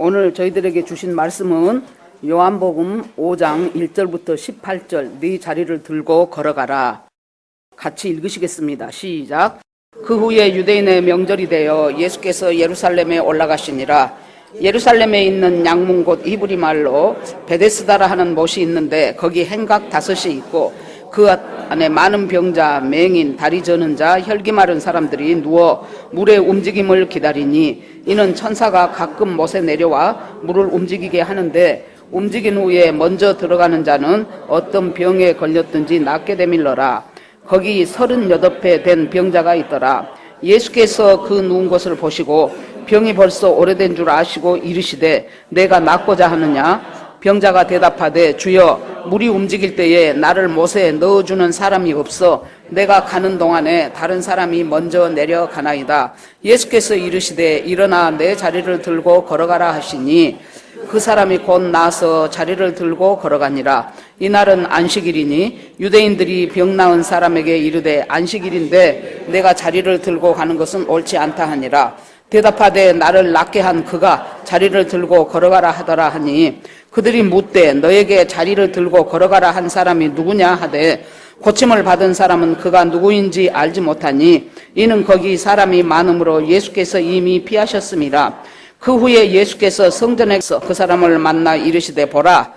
오늘 저희들에게 주신 말씀은 요한복음 5장 1절부터 18절 네 자리를 들고 걸어가라. 같이 읽으시겠습니다. 시작. 그 후에 유대인의 명절이 되어 예수께서 예루살렘에 올라가시니라. 예루살렘에 있는 양문 곧 히브리 말로 베데스다라 하는 못이 있는데 거기 행각 5이 있고 그 안에 많은 병자, 맹인, 다리 저는 자, 혈기 마른 사람들이 누워 물의 움직임을 기다리니 이는 천사가 가끔 못에 내려와 물을 움직이게 하는데 움직인 후에 먼저 들어가는 자는 어떤 병에 걸렸든지 낫게 되밀러라. 거기 38회 된 병자가 있더라. 예수께서 그 누운 것을 보시고 병이 벌써 오래된 줄 아시고 이르시되 내가 낫고자 하느냐? 병자가 대답하되 주여 물이 움직일 때에 나를 못에 넣어주는 사람이 없어 내가 가는 동안에 다른 사람이 먼저 내려가나이다. 예수께서 이르시되 일어나 내 자리를 들고 걸어가라 하시니 그 사람이 곧 나서 자리를 들고 걸어가니라. 이날은 안식일이니 유대인들이 병 나은 사람에게 이르되 안식일인데 내가 자리를 들고 가는 것은 옳지 않다 하니라. 대답하되 나를 낫게 한 그가 자리를 들고 걸어가라 하더라 하니 그들이 묻되 너에게 자리를 들고 걸어가라 한 사람이 누구냐 하되 고침을 받은 사람은 그가 누구인지 알지 못하니 이는 거기 사람이 많음으로 예수께서 이미 피하셨음이라. 그 후에 예수께서 성전에서 그 사람을 만나 이르시되 보라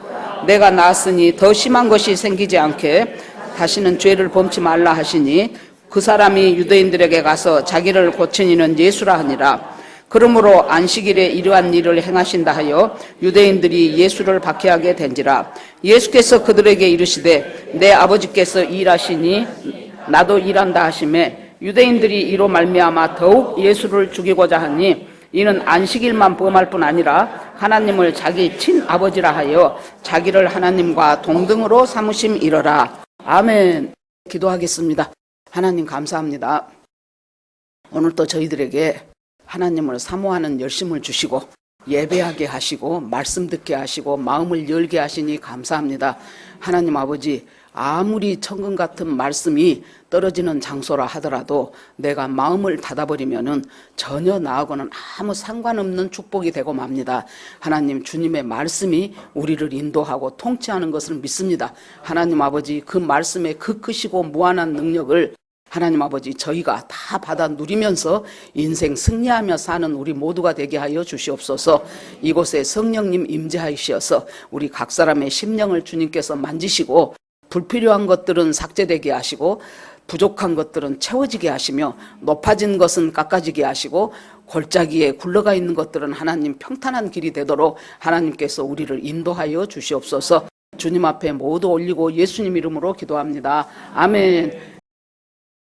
내가 나았으니 더 심한 것이 생기지 않게 다시는 죄를 범치 말라 하시니 그 사람이 유대인들에게 가서 자기를 고친 이는 예수라 하니라. 그러므로 안식일에 이러한 일을 행하신다 하여 유대인들이 예수를 박해하게 된지라. 예수께서 그들에게 이르시되 내 아버지께서 일하시니 나도 일한다 하시매 유대인들이 이로 말미암아 더욱 예수를 죽이고자 하니 이는 안식일만 범할 뿐 아니라 하나님을 자기 친아버지라 하여 자기를 하나님과 동등으로 삼으심이러라. 아멘. 기도하겠습니다. 하나님 감사합니다. 오늘도 저희들에게 하나님을 사모하는 열심을 주시고 예배하게 하시고 말씀 듣게 하시고 마음을 열게 하시니 감사합니다. 하나님 아버지 아무리 천금 같은 말씀이 떨어지는 장소라 하더라도 내가 마음을 닫아버리면은 전혀 나하고는 아무 상관없는 축복이 되고 맙니다. 하나님 주님의 말씀이 우리를 인도하고 통치하는 것을 믿습니다. 하나님 아버지 그 말씀의 그 크시고 무한한 능력을 하나님 아버지 저희가 다 받아 누리면서 인생 승리하며 사는 우리 모두가 되게 하여 주시옵소서. 이곳에 성령님 임재하시어서 우리 각 사람의 심령을 주님께서 만지시고 불필요한 것들은 삭제되게 하시고 부족한 것들은 채워지게 하시며 높아진 것은 깎아지게 하시고 골짜기에 굴러가 있는 것들은 하나님 평탄한 길이 되도록 하나님께서 우리를 인도하여 주시옵소서. 주님 앞에 모두 올리고 예수님 이름으로 기도합니다. 아멘.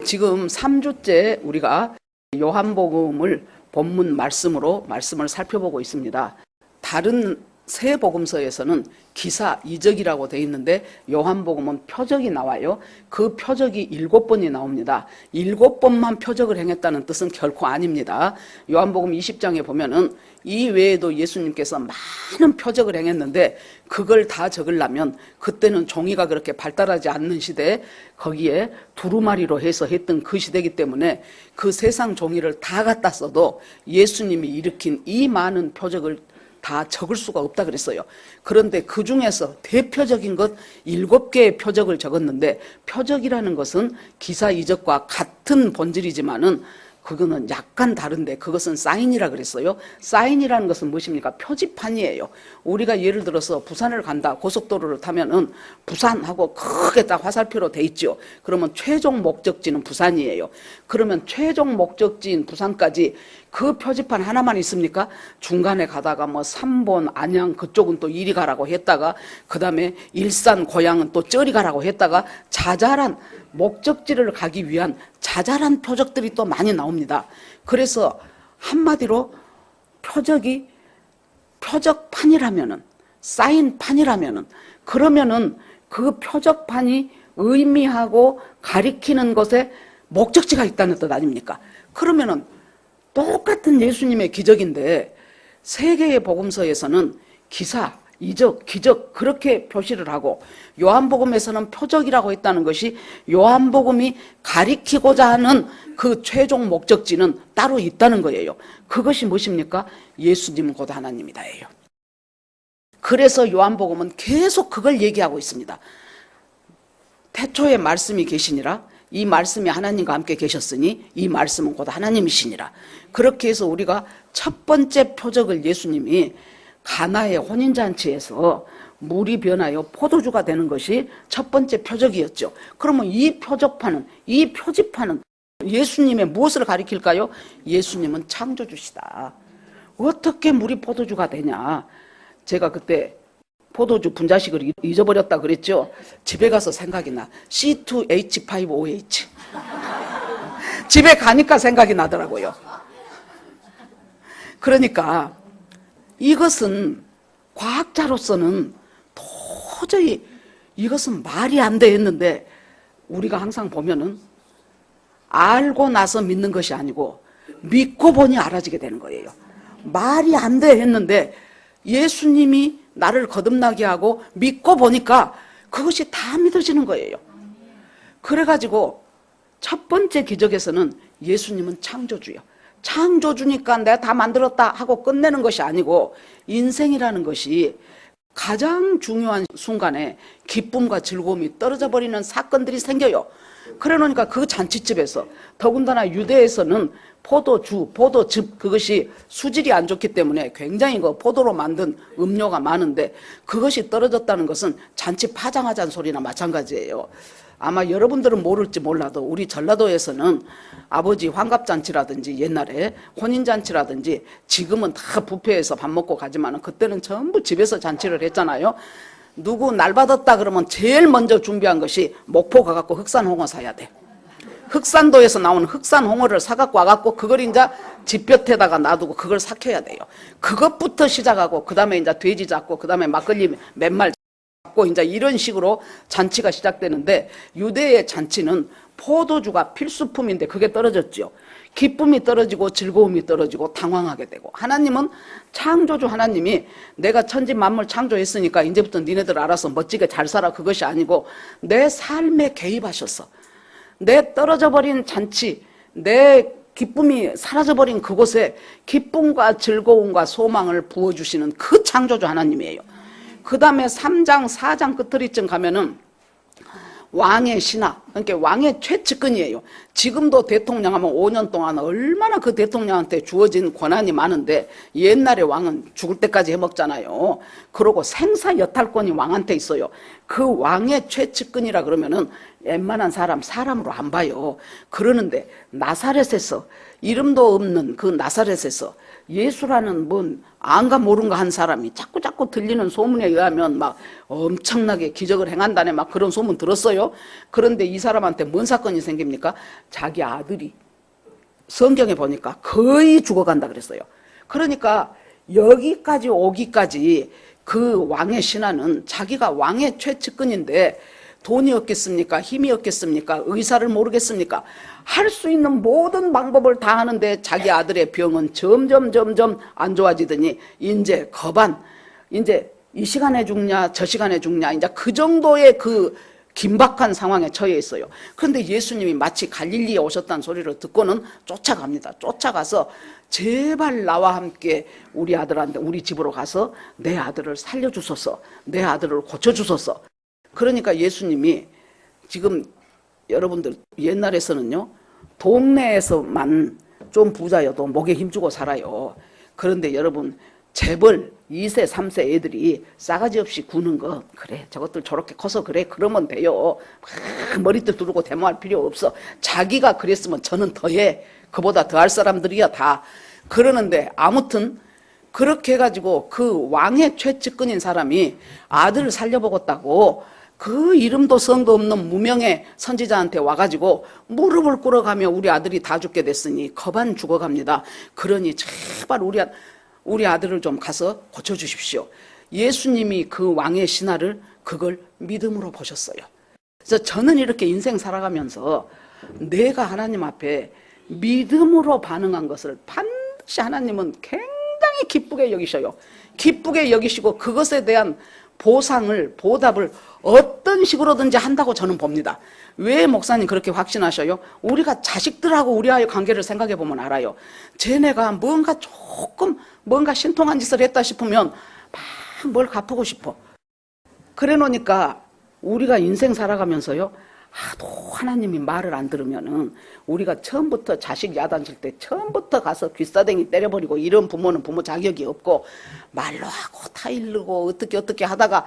지금 3주째 우리가 요한복음을 본문 말씀으로 말씀을 살펴보고 있습니다. 다른 세 복음서에서는 기사 이적이라고 되어 있는데 요한복음은 표적이 나와요. 그 표적이 7번이 나옵니다. 7번만 표적을 행했다는 뜻은 결코 아닙니다. 요한복음 20장에 보면은 이 외에도 예수님께서 많은 표적을 행했는데 그걸 다 적으려면 그때는 종이가 그렇게 발달하지 않는 시대에 거기에 두루마리로 해서 했던 그 시대이기 때문에 그 세상 종이를 다 갖다 써도 예수님이 일으킨 이 많은 표적을 다 적을 수가 없다 그랬어요. 그런데 그 중에서 대표적인 것 7개의 표적을 적었는데 표적이라는 것은 기사 이적과 같은 본질이지만은 그거는 약간 다른데 그것은 사인이라 그랬어요. 사인이라는 것은 무엇입니까? 표지판이에요. 우리가 예를 들어서 부산을 간다. 고속도로를 타면은 부산하고 크게 딱 화살표로 돼 있죠. 그러면 최종 목적지는 부산이에요. 그러면 최종 목적지인 부산까지 그 표지판 하나만 있습니까? 중간에 가다가 뭐 삼본, 안양 그쪽은 또 이리 가라고 했다가 그 다음에 일산, 고향은 또 저리 가라고 했다가 자잘한 목적지를 가기 위한 자잘한 표적들이 또 많이 나옵니다. 그래서 한마디로 표적이 표적판이라면은 사인판이라면은 그러면은 그 표적판이 의미하고 가리키는 것에 목적지가 있다는 뜻 아닙니까? 그러면은 똑같은 예수님의 기적인데 세 개의 복음서에서는 기사, 이적, 기적 그렇게 표시를 하고, 요한복음에서는 표적이라고 했다는 것이 요한복음이 가리키고자 하는 그 최종 목적지는 따로 있다는 거예요. 그것이 무엇입니까? 예수님은 곧 하나님이다예요. 그래서 요한복음은 계속 그걸 얘기하고 있습니다. 태초에 말씀이 계시니라, 이 말씀이 하나님과 함께 계셨으니 이 말씀은 곧 하나님이시니라. 그렇게 해서 우리가 첫 번째 표적을 예수님이 가나의 혼인잔치에서 물이 변하여 포도주가 되는 것이 첫 번째 표적이었죠. 그러면 이 표적파는, 이 표지파는 예수님의 무엇을 가리킬까요? 예수님은 창조주시다. 어떻게 물이 포도주가 되냐? 제가 그때 포도주 분자식을 잊어버렸다 그랬죠. 집에 가서 생각이 나. C2H5OH. 집에 가니까 생각이 나더라고요. 그러니까 이것은 과학자로서는 도저히 이것은 말이 안 돼 했는데, 우리가 항상 보면은 알고 나서 믿는 것이 아니고 믿고 보니 알아지게 되는 거예요. 말이 안 돼 했는데 예수님이 나를 거듭나게 하고 믿고 보니까 그것이 다 믿어지는 거예요. 그래가지고 첫 번째 기적에서는 예수님은 창조주예요. 창조주니까 내가 다 만들었다 하고 끝내는 것이 아니고, 인생이라는 것이 가장 중요한 순간에 기쁨과 즐거움이 떨어져 버리는 사건들이 생겨요. 그러니까 그 잔치집에서, 더군다나 유대에서는 포도주, 포도즙, 그것이 수질이 안 좋기 때문에 굉장히 그 포도로 만든 음료가 많은데, 그것이 떨어졌다는 것은 잔치 파장하자는 소리나 마찬가지예요. 아마 여러분들은 모를지 몰라도 우리 전라도에서는 아버지 환갑잔치라든지 옛날에 혼인잔치라든지, 지금은 다 뷔페에서 밥 먹고 가지만 그때는 전부 집에서 잔치를 했잖아요. 누구 날 받았다 그러면 제일 먼저 준비한 것이 목포 가갖고 흑산홍어 사야 돼. 흑산도에서 나온 흑산홍어를 사갖고 와갖고 그걸 이제 집볕에다가 놔두고 그걸 삭혀야 돼요. 그것부터 시작하고, 그 다음에 이제 돼지 잡고, 그 다음에 막걸리 몇 말 잡고, 이제 이런 식으로 잔치가 시작되는데, 유대의 잔치는 포도주가 필수품인데 그게 떨어졌죠. 기쁨이 떨어지고 즐거움이 떨어지고 당황하게 되고, 하나님은 창조주 하나님이 내가 천지 만물 창조했으니까 이제부터 니네들 알아서 멋지게 잘 살아, 그것이 아니고 내 삶에 개입하셨어. 내 떨어져 버린 잔치, 내 기쁨이 사라져버린 그곳에 기쁨과 즐거움과 소망을 부어주시는 그 창조주 하나님이에요. 그 다음에 3장 4장 끝터리쯤 가면은 왕의 신하, 그러니까 왕의 최측근이에요. 지금도 대통령 하면 5년 동안 얼마나 그 대통령한테 주어진 권한이 많은데, 옛날에 왕은 죽을 때까지 해먹잖아요. 그러고 생사 여탈권이 왕한테 있어요. 그 왕의 최측근이라 그러면은 웬만한 사람으로 안 봐요. 그러는데 나사렛에서, 이름도 없는 그 나사렛에서 예수라는 뭔 안가 모른가 한 사람이 자꾸 들리는 소문에 의하면 막 엄청나게 기적을 행한다네, 막 그런 소문 들었어요. 그런데 이 사람한테 뭔 사건이 생깁니까? 자기 아들이 성경에 보니까 거의 죽어간다 그랬어요. 그러니까 여기까지 오기까지 그 왕의 신하는 자기가 왕의 최측근인데 돈이 없겠습니까? 힘이 없겠습니까? 의사를 모르겠습니까? 할 수 있는 모든 방법을 다 하는데 자기 아들의 병은 점점 안 좋아지더니 이제 거반, 이제 이 시간에 죽냐 저 시간에 죽냐, 이제 그 정도의 그 긴박한 상황에 처해 있어요. 그런데 예수님이 마치 갈릴리에 오셨다는 소리를 듣고는 쫓아갑니다. 쫓아가서 제발 나와 함께 우리 아들한테, 우리 집으로 가서 내 아들을 살려주소서, 내 아들을 고쳐주소서. 그러니까 예수님이, 지금 여러분들 옛날에서는요, 동네에서만 좀 부자여도 목에 힘주고 살아요. 그런데 여러분, 재벌 2세 3세 애들이 싸가지 없이 구는 거, 그래 저것들 저렇게 커서 그래, 그러면 돼요. 막 머리띠 두르고 데모할 필요 없어. 자기가 그랬으면 저는 더해, 그보다 더할 사람들이야 다. 그러는데 아무튼 그렇게 해가지고 그 왕의 최측근인 사람이 아들을 살려보겠다고 그 이름도 성도 없는 무명의 선지자한테 와가지고 무릎을 꿇어가며 우리 아들이 다 죽게 됐으니 거반 죽어갑니다. 그러니 제발 우리 아들을 좀 가서 고쳐주십시오. 예수님이 그 왕의 신하를 그걸 믿음으로 보셨어요. 그래서 저는 이렇게 인생 살아가면서 내가 하나님 앞에 믿음으로 반응한 것을 반드시 하나님은 굉장히 상당히 기쁘게 여기셔요. 기쁘게 여기시고 그것에 대한 보답을 어떤 식으로든지 한다고 저는 봅니다. 왜 목사님 그렇게 확신하셔요? 우리가 자식들하고 우리와의 관계를 생각해 보면 알아요. 쟤네가 뭔가 신통한 짓을 했다 싶으면 막 뭘 갚고 싶어. 그래 놓으니까 우리가 인생 살아가면서요, 하도 하나님이 말을 안 들으면은 우리가 처음부터 자식 야단칠 때 처음부터 가서 귀싸댕이 때려버리고 이런 부모는 부모 자격이 없고 말로 하고 타일르고 어떻게 하다가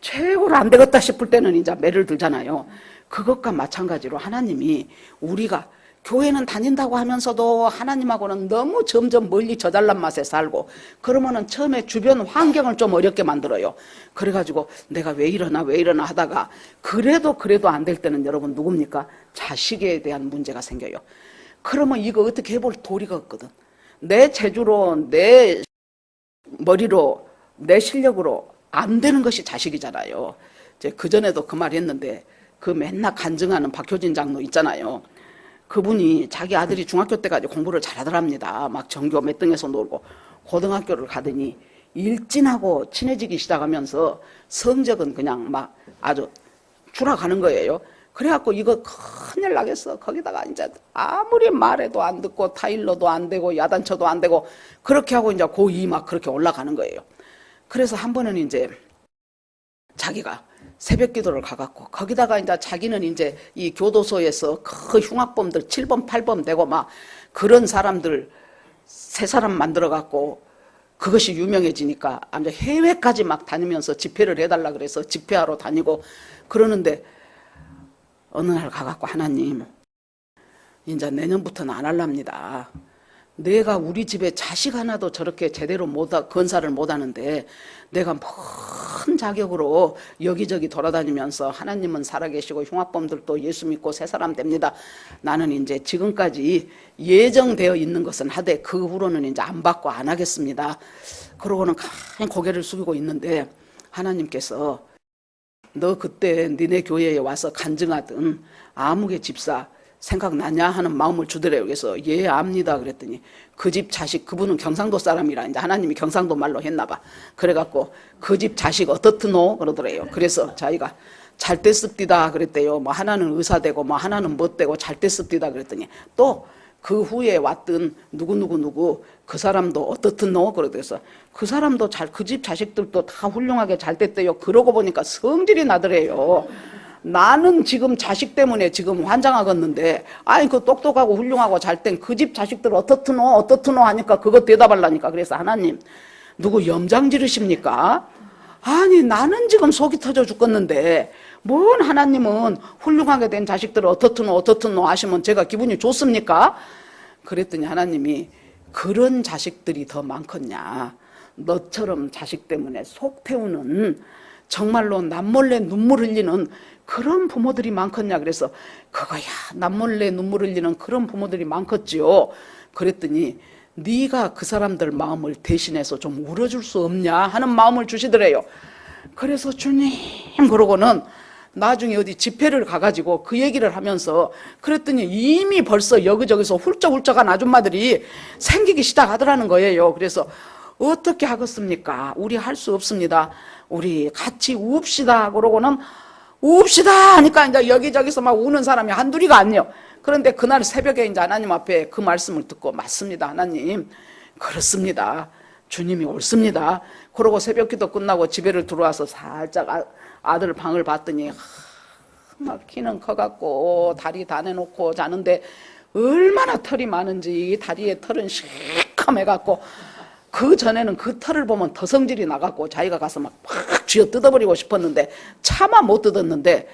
최고로 안 되겠다 싶을 때는 이제 매를 들잖아요. 그것과 마찬가지로 하나님이 우리가 교회는 다닌다고 하면서도 하나님하고는 너무 점점 멀리 저잘난 맛에 살고 그러면은 처음에 주변 환경을 좀 어렵게 만들어요. 그래가지고 내가 왜 이러나 하다가 그래도 안 될 때는 여러분 누굽니까? 자식에 대한 문제가 생겨요. 그러면 이거 어떻게 해볼 도리가 없거든. 내 재주로, 내 머리로, 내 실력으로 안 되는 것이 자식이잖아요. 그전에도 그 말 했는데 그 맨날 간증하는 박효진 장로 있잖아요. 그분이 자기 아들이 중학교 때까지 공부를 잘하더랍니다. 막 전교 몇 등에서 놀고 고등학교를 가더니 일진하고 친해지기 시작하면서 성적은 그냥 막 아주 추락하는 거예요. 그래갖고 이거 큰일 나겠어. 거기다가 이제 아무리 말해도 안 듣고 타일러도 안 되고 야단쳐도 안 되고 그렇게 하고 이제 고2 막 그렇게 올라가는 거예요. 그래서 한 번은 이제 자기가 새벽 기도를 가갖고 거기다가 이제 자기는 이제 이 교도소에서 그 흉악범들 7번 8번 되고 막 그런 사람들 세 사람 만들어갖고 그것이 유명해지니까 아주 해외까지 막 다니면서 집회를 해달라 그래서 집회하러 다니고 그러는데 어느 날 가갖고 하나님 이제 내년부터는 안 할랍니다. 내가 우리 집에 자식 하나도 저렇게 제대로 건사를 못하는데 내가 뭔 자격으로 여기저기 돌아다니면서 하나님은 살아계시고 흉악범들도 예수 믿고 새 사람 됩니다. 나는 이제 지금까지 예정되어 있는 것은 하되 그 후로는 이제 안 받고 안 하겠습니다. 그러고는 가만히 고개를 숙이고 있는데 하나님께서 너 그때 니네 교회에 와서 간증하던 아무개 집사 생각나냐 하는 마음을 주더래요. 그래서 예 압니다 그랬더니 그 집 자식 그분은 경상도 사람이라 이제 하나님이 경상도 말로 했나 봐. 그래갖고 그 집 자식 어떻드노 그러더래요. 그래서 자기가 잘 됐습디다 그랬대요. 뭐 하나는 의사 되고 뭐 하나는 못 되고 잘 됐습디다 그랬더니 또 그 후에 왔던 누구 그 사람도 어떻드노 그래서 그 사람도 그 집 자식들도 다 훌륭하게 잘 됐대요. 그러고 보니까 성질이 나더래요. 나는 지금 자식 때문에 지금 환장하겠는데 아니 그 똑똑하고 훌륭하고 잘 된 그 집 자식들 어떻드노 하니까 그거 대답하려니까 그래서 하나님 누구 염장 지르십니까? 아니 나는 지금 속이 터져 죽겠는데 뭔 하나님은 훌륭하게 된 자식들을 어떻드노 하시면 제가 기분이 좋습니까? 그랬더니 하나님이 그런 자식들이 더 많겠냐. 너처럼 자식 때문에 속 태우는 정말로 남몰래 눈물 흘리는 그런 부모들이 많겠냐. 그래서 그거야 남몰래 눈물 흘리는 그런 부모들이 많겠지요. 그랬더니 네가 그 사람들 마음을 대신해서 좀 울어줄 수 없냐 하는 마음을 주시더래요. 그래서 주님 그러고는 나중에 어디 집회를 가가지고 그 얘기를 하면서 그랬더니 이미 벌써 여기저기서 훌쩍훌쩍한 아줌마들이 생기기 시작하더라는 거예요. 그래서 어떻게 하겠습니까? 우리 할 수 없습니다. 우리 같이 웁시다. 그러고는 웁시다 하니까 이제 여기저기서 막 우는 사람이 한둘이가 아니에요. 그런데 그날 새벽에 이제 하나님 앞에 그 말씀을 듣고 맞습니다. 하나님 그렇습니다. 주님이 옳습니다. 그러고 새벽 기도 끝나고 집에를 들어와서 살짝 아들 방을 봤더니 막 키는 커갖고 다리 다 내놓고 자는데 얼마나 털이 많은지 다리에 털은 시커매갖고 그 전에는 그 털을 보면 더 성질이 나갖고 자기가 가서 막 쥐어 뜯어버리고 싶었는데 차마 못 뜯었는데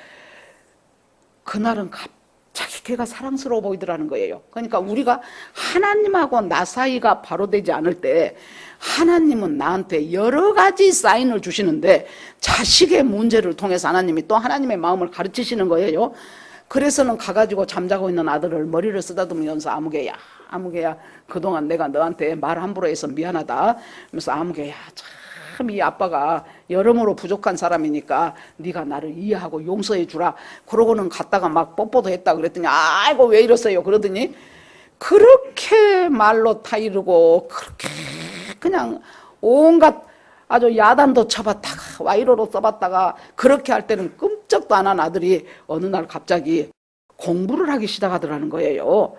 그날은 갑자기 걔가 사랑스러워 보이더라는 거예요. 그러니까 우리가 하나님하고 나 사이가 바로 되지 않을 때 하나님은 나한테 여러 가지 사인을 주시는데 자식의 문제를 통해서 하나님이 또 하나님의 마음을 가르치시는 거예요. 그래서는 가가지고 잠자고 있는 아들을 머리를 쓰다듬으면서 아무개야 그동안 내가 너한테 말 함부로 해서 미안하다 그러면서 아무개야 참 이 아빠가 여러모로 부족한 사람이니까 네가 나를 이해하고 용서해 주라. 그러고는 갔다가 막 뽀뽀도 했다 그랬더니 아이고 왜 이러세요 그러더니 그렇게 말로 타이르고 그렇게 그냥 온갖 아주 야단도 쳐봤다가 와이로로 써봤다가 그렇게 할 때는 끔찍도 안 한 아들이 어느 날 갑자기 공부를 하기 시작하더라는 거예요.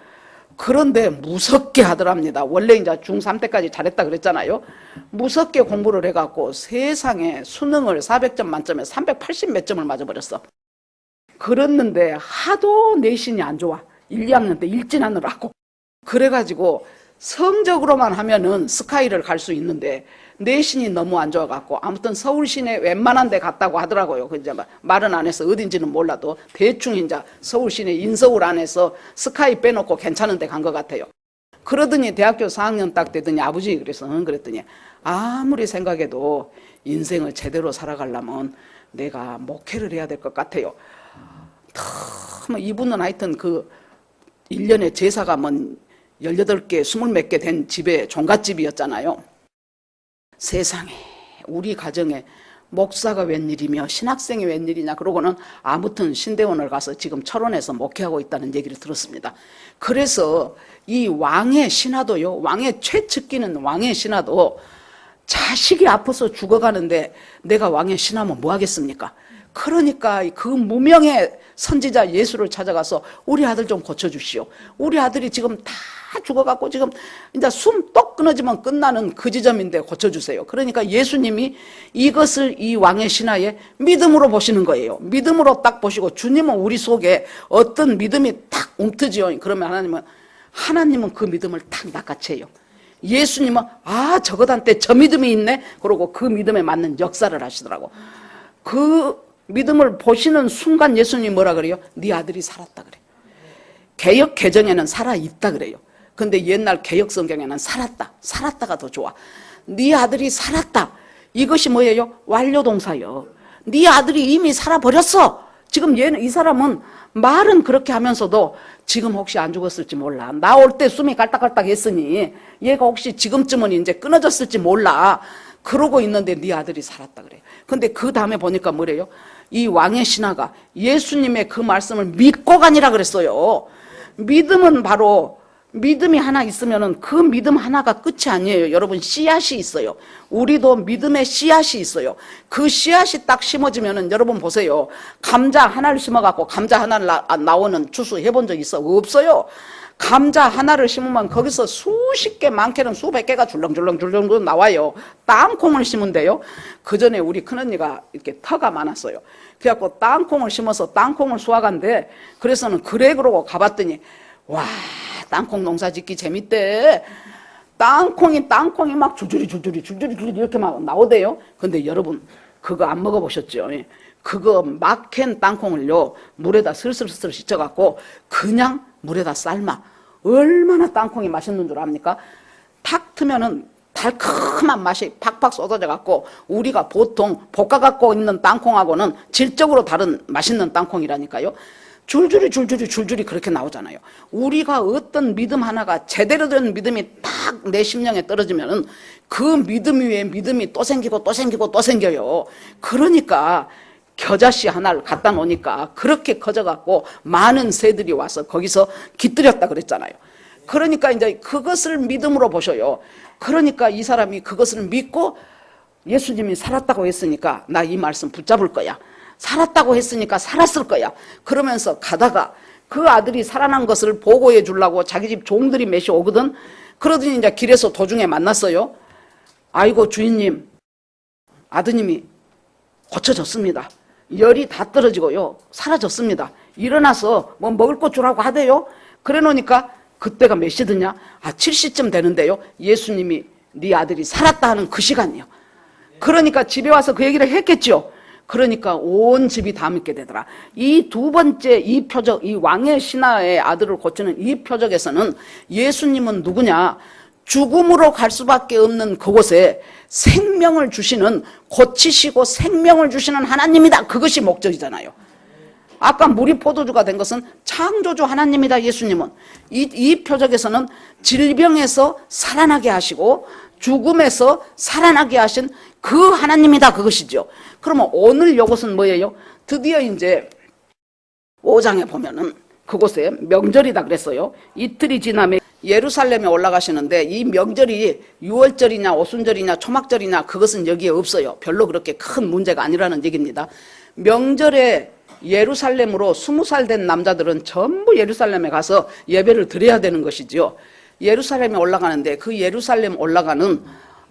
그런데 무섭게 하더랍니다. 원래 이제 중3 때까지 잘했다 그랬잖아요. 무섭게 공부를 해갖고 세상에 수능을 400점 만점에 380 몇 점을 맞아버렸어. 그랬는데 하도 내신이 안 좋아. 1, 2학년 때 일진하느라고. 그래가지고 성적으로만 하면은 스카이를 갈 수 있는데 내신이 너무 안 좋아갖고 아무튼 서울 시내 웬만한 데 갔다고 하더라고요. 그 이제 말은 안 해서 어딘지는 몰라도 대충 이제 서울 시내 인서울 안에서 스카이 빼놓고 괜찮은 데 간 것 같아요. 그러더니 대학교 4학년 딱 되더니 아버지 그래서 그랬더니 아무리 생각해도 인생을 제대로 살아가려면 내가 목회를 해야 될 것 같아요. 이분은 하여튼 그 1년에 제사가 뭐 18개, 20몇 개 된 집에 종갓집이었잖아요. 세상에 우리 가정에 목사가 웬일이며 신학생이 웬일이냐 그러고는 아무튼 신대원을 가서 지금 철원에서 목회하고 있다는 얘기를 들었습니다. 그래서 이 왕의 신하도요, 왕의 최측기는 왕의 신하도 자식이 아파서 죽어가는데 내가 왕의 신하면 뭐 하겠습니까? 그러니까 그 무명의 선지자 예수를 찾아가서 우리 아들 좀 고쳐주시오. 우리 아들이 지금 다 죽어갖고 지금 이제 숨 똑 끊어지면 끝나는 그 지점인데 고쳐주세요. 그러니까 예수님이 이것을 이 왕의 신하의 믿음으로 보시는 거예요. 믿음으로 딱 보시고 주님은 우리 속에 어떤 믿음이 딱 움트지요. 그러면 하나님은 그 믿음을 딱 낚아채요. 예수님은 저것한테 저 믿음이 있네. 그러고 그 믿음에 맞는 역사를 하시더라고. 그 믿음을 보시는 순간 예수님이 뭐라 그래요? 네 아들이 살았다 그래요. 개역 개정에는 살아있다 그래요. 근데 옛날 개역 성경에는 살았다가 더 좋아. 네 아들이 살았다. 이것이 뭐예요? 완료동사요. 네 아들이 이미 살아버렸어. 지금 이 사람은 말은 그렇게 하면서도 지금 혹시 안 죽었을지 몰라. 나올 때 숨이 깔딱깔딱 했으니 얘가 혹시 지금쯤은 이제 끊어졌을지 몰라. 그러고 있는데 네 아들이 살았다 그래요. 근데 그 다음에 보니까 뭐래요? 이 왕의 신하가 예수님의 그 말씀을 믿고 가니라 그랬어요. 믿음은 바로 믿음이 하나 있으면은 그 믿음 하나가 끝이 아니에요. 여러분 씨앗이 있어요. 우리도 믿음의 씨앗이 있어요. 그 씨앗이 딱 심어지면은 여러분 보세요. 감자 하나를 심어갖고 감자 하나를 나오는 추수 해본 적 있어? 없어요. 감자 하나를 심으면 거기서 수십 개, 많게는 수백 개가 줄렁줄렁 나와요. 땅콩을 심은데요. 그 전에 우리 큰언니가 이렇게 터가 많았어요. 그래갖고 땅콩을 심어서 땅콩을 수확한대. 그래서는 그래 그러고 가봤더니 와, 땅콩 농사 짓기 재밌대. 땅콩이 막 줄줄이 이렇게 막 나오대요. 근데 여러분 그거 안 먹어보셨죠? 그거 막 캔 땅콩을요 물에다 슬슬 씻어갖고 그냥 물에다 삶아. 얼마나 땅콩이 맛있는 줄 압니까? 탁 트면은 달콤한 맛이 팍팍 쏟아져 갖고 우리가 보통 볶아 갖고 있는 땅콩하고는 질적으로 다른 맛있는 땅콩이라니까요. 줄줄이 그렇게 나오잖아요. 우리가 어떤 믿음 하나가 제대로 된 믿음이 딱 내 심령에 떨어지면은 그 믿음 위에 믿음이 또 생기고 또 생겨요. 그러니까 겨자씨 하나를 갖다 놓으니까 그렇게 커져갖고 많은 새들이 와서 거기서 깃들였다 그랬잖아요. 그러니까 이제 그것을 믿음으로 보셔요. 그러니까 이 사람이 그것을 믿고 예수님이 살았다고 했으니까 나 이 말씀 붙잡을 거야. 살았다고 했으니까 살았을 거야. 그러면서 가다가 그 아들이 살아난 것을 보고해 주려고 자기 집 종들이 몇이 오거든. 그러더니 이제 길에서 도중에 만났어요. 아이고 주인님, 아드님이 고쳐졌습니다. 열이 다 떨어지고요. 사라졌습니다. 일어나서 뭐 먹을 것 주라고 하대요. 그래 놓으니까 그때가 몇 시드냐? 7시쯤 되는데요. 예수님이 네 아들이 살았다 하는 그 시간이요. 그러니까 집에 와서 그 얘기를 했겠죠. 그러니까 온 집이 다 믿게 되더라. 이 두 번째 이 표적, 이 왕의 신하의 아들을 고치는 이 표적에서는 예수님은 누구냐? 죽음으로 갈 수밖에 없는 그곳에 생명을 주시는, 고치시고 생명을 주시는 하나님이다. 그것이 목적이잖아요. 아까 물이 포도주가 된 것은 창조주 하나님이다. 예수님은 이 표적에서는 질병에서 살아나게 하시고 죽음에서 살아나게 하신 그 하나님이다. 그것이죠. 그러면 오늘 이것은 뭐예요? 드디어 이제 5장에 보면은 그곳에 명절이다 그랬어요. 이틀이 지나면 예루살렘에 올라가시는데 이 명절이 유월절이냐 오순절이냐 초막절이냐 그것은 여기에 없어요. 별로 그렇게 큰 문제가 아니라는 얘기입니다. 명절에 예루살렘으로 20살 된 남자들은 전부 예루살렘에 가서 예배를 드려야 되는 것이지요. 예루살렘에 올라가는데 그 예루살렘 올라가는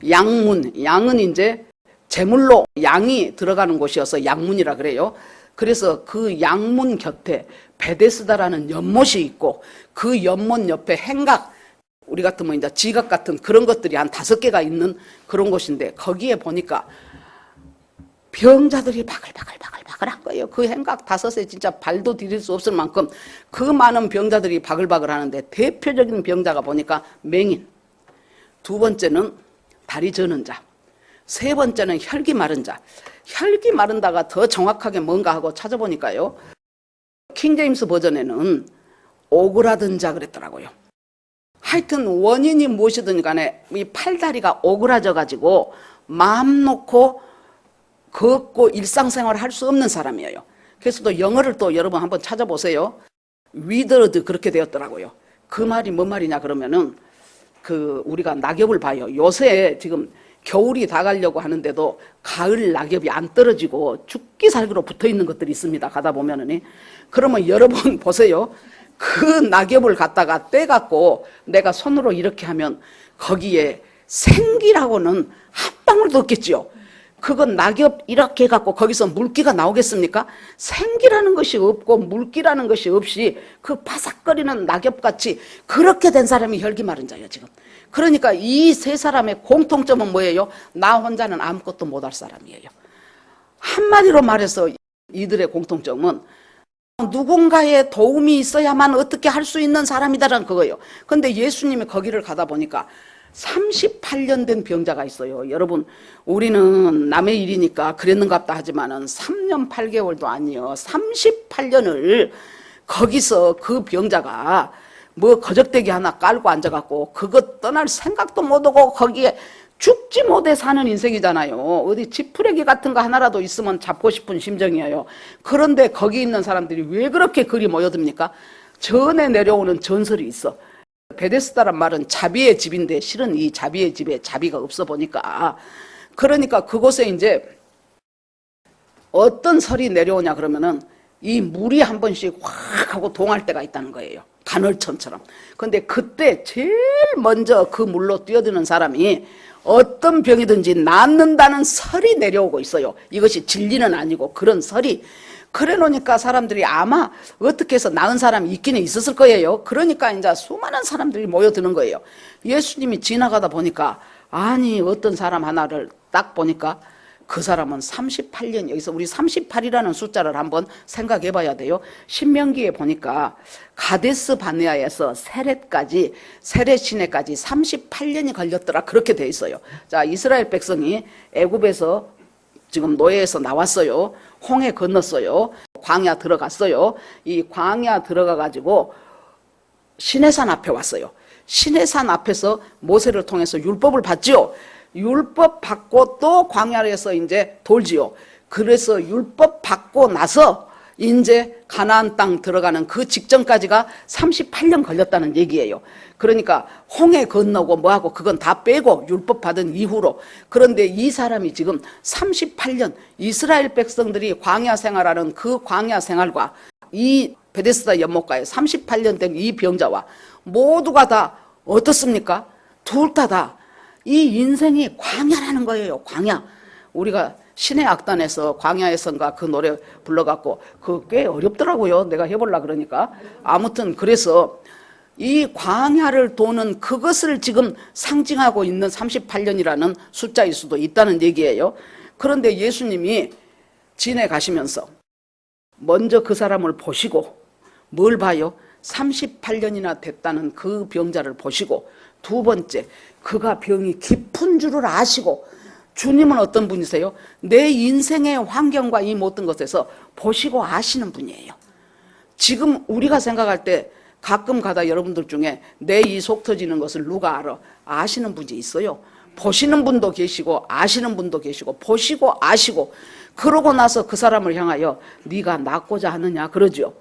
양문, 양은 이제 제물로 양이 들어가는 곳이어서 양문이라 그래요. 그래서 그 양문 곁에 베데스다라는 연못이 있고 그 연못 옆에 행각, 우리 같으면 이제 지각 같은 그런 것들이 한 5개가 있는 그런 곳인데 거기에 보니까 병자들이 바글바글한 거예요. 그 행각 5에 진짜 발도 디딜 수 없을 만큼 그 많은 병자들이 바글바글 하는데 대표적인 병자가 보니까 맹인, 2번째는 다리 저는 자, 3번째는 혈기 마른 자. 혈기 마른다가 더 정확하게 뭔가 하고 찾아보니까요. 킹제임스 버전에는 오그라든 자 그랬더라고요. 하여튼 원인이 무엇이든 간에 이 팔다리가 오그라져 가지고 마음 놓고 걷고 일상생활을 할 수 없는 사람이에요. 그래서 또 영어를 또 여러분 한번 찾아보세요. 위더드 그렇게 되었더라고요. 그 말이 뭔 말이냐 그러면은 우리가 낙엽을 봐요. 요새 지금 겨울이 다 가려고 하는데도 가을 낙엽이 안 떨어지고 죽기 살기로 붙어 있는 것들이 있습니다. 가다 보면은. 그러면 여러분 보세요. 그 낙엽을 갖다가 떼갖고 내가 손으로 이렇게 하면 거기에 생기라고는 한 방울도 없겠지요. 그건 낙엽 이렇게 해갖고 거기서 물기가 나오겠습니까? 생기라는 것이 없고 물기라는 것이 없이 그 바삭거리는 낙엽같이 그렇게 된 사람이 혈기 마른 자예요 지금. 그러니까 이 3사람의 공통점은 뭐예요? 나 혼자는 아무것도 못할 사람이에요. 한마디로 말해서 이들의 공통점은 누군가의 도움이 있어야만 어떻게 할 수 있는 사람이다라는 그거예요. 그런데 예수님이 거기를 가다 보니까 38년 된 병자가 있어요. 여러분 우리는 남의 일이니까 그랬는갑다 하지만은 3년 8개월도 아니에요. 38년을 거기서 그 병자가 뭐 거적대기 하나 깔고 앉아갖고 그것 떠날 생각도 못하고 거기에 죽지 못해 사는 인생이잖아요. 어디 지푸레기 같은 거 하나라도 있으면 잡고 싶은 심정이에요. 그런데 거기 있는 사람들이 왜 그렇게 그리 모여듭니까? 전에 내려오는 전설이 있어. 베데스다란 말은 자비의 집인데 실은 이 자비의 집에 자비가 없어 보니까 그러니까 그곳에 이제 어떤 설이 내려오냐 그러면은 이 물이 한 번씩 확 하고 동할 때가 있다는 거예요. 간헐천처럼. 그런데 그때 제일 먼저 그 물로 뛰어드는 사람이 어떤 병이든지 낫는다는 설이 내려오고 있어요. 이것이 진리는 아니고 그런 설이. 그래 놓으니까 사람들이 아마 어떻게 해서 나은 사람이 있기는 있었을 거예요. 그러니까 이제 수많은 사람들이 모여드는 거예요. 예수님이 지나가다 보니까 아니 어떤 사람 하나를 딱 보니까 그 사람은 38년, 여기서 우리 38이라는 숫자를 한번 생각해 봐야 돼요. 신명기에 보니까 가데스 바네아에서 세렛까지, 세렛 시내까지 38년이 걸렸더라. 그렇게 돼 있어요. 자, 이스라엘 백성이 애굽에서 지금 노예에서 나왔어요. 홍해 건넜어요. 광야 들어갔어요. 이 광야 들어가 가지고 시내산 앞에 왔어요. 시내산 앞에서 모세를 통해서 율법을 받지요. 율법 받고 또 광야에서 이제 돌지요. 그래서 율법 받고 나서 이제 가나안 땅 들어가는 그 직전까지가 38년 걸렸다는 얘기예요. 그러니까 홍해 건너고 뭐하고 그건 다 빼고 율법 받은 이후로. 그런데 이 사람이 지금 38년 이스라엘 백성들이 광야 생활하는 그 광야 생활과 이 베데스다 연못가에 38년 된 이 병자와 모두가 다 어떻습니까? 둘 다 이 인생이 광야라는 거예요. 광야. 우리가 신의 악단에서 광야의 성가 그 노래 불러갖고 그거 꽤 어렵더라고요. 내가 해보려고 그러니까. 아무튼 그래서 이 광야를 도는 그것을 지금 상징하고 있는 38년이라는 숫자일 수도 있다는 얘기예요. 그런데 예수님이 지내가시면서 먼저 그 사람을 보시고 뭘 봐요? 38년이나 됐다는 그 병자를 보시고, 2번째 그가 병이 깊은 줄을 아시고. 주님은 어떤 분이세요? 내 인생의 환경과 이 모든 것에서 보시고 아시는 분이에요. 지금 우리가 생각할 때 가끔 가다 여러분들 중에 내 이 속 터지는 것을 누가 알아? 아시는 분이 있어요. 보시는 분도 계시고 아시는 분도 계시고 보시고 아시고. 그러고 나서 그 사람을 향하여 네가 낫고자 하느냐 그러죠.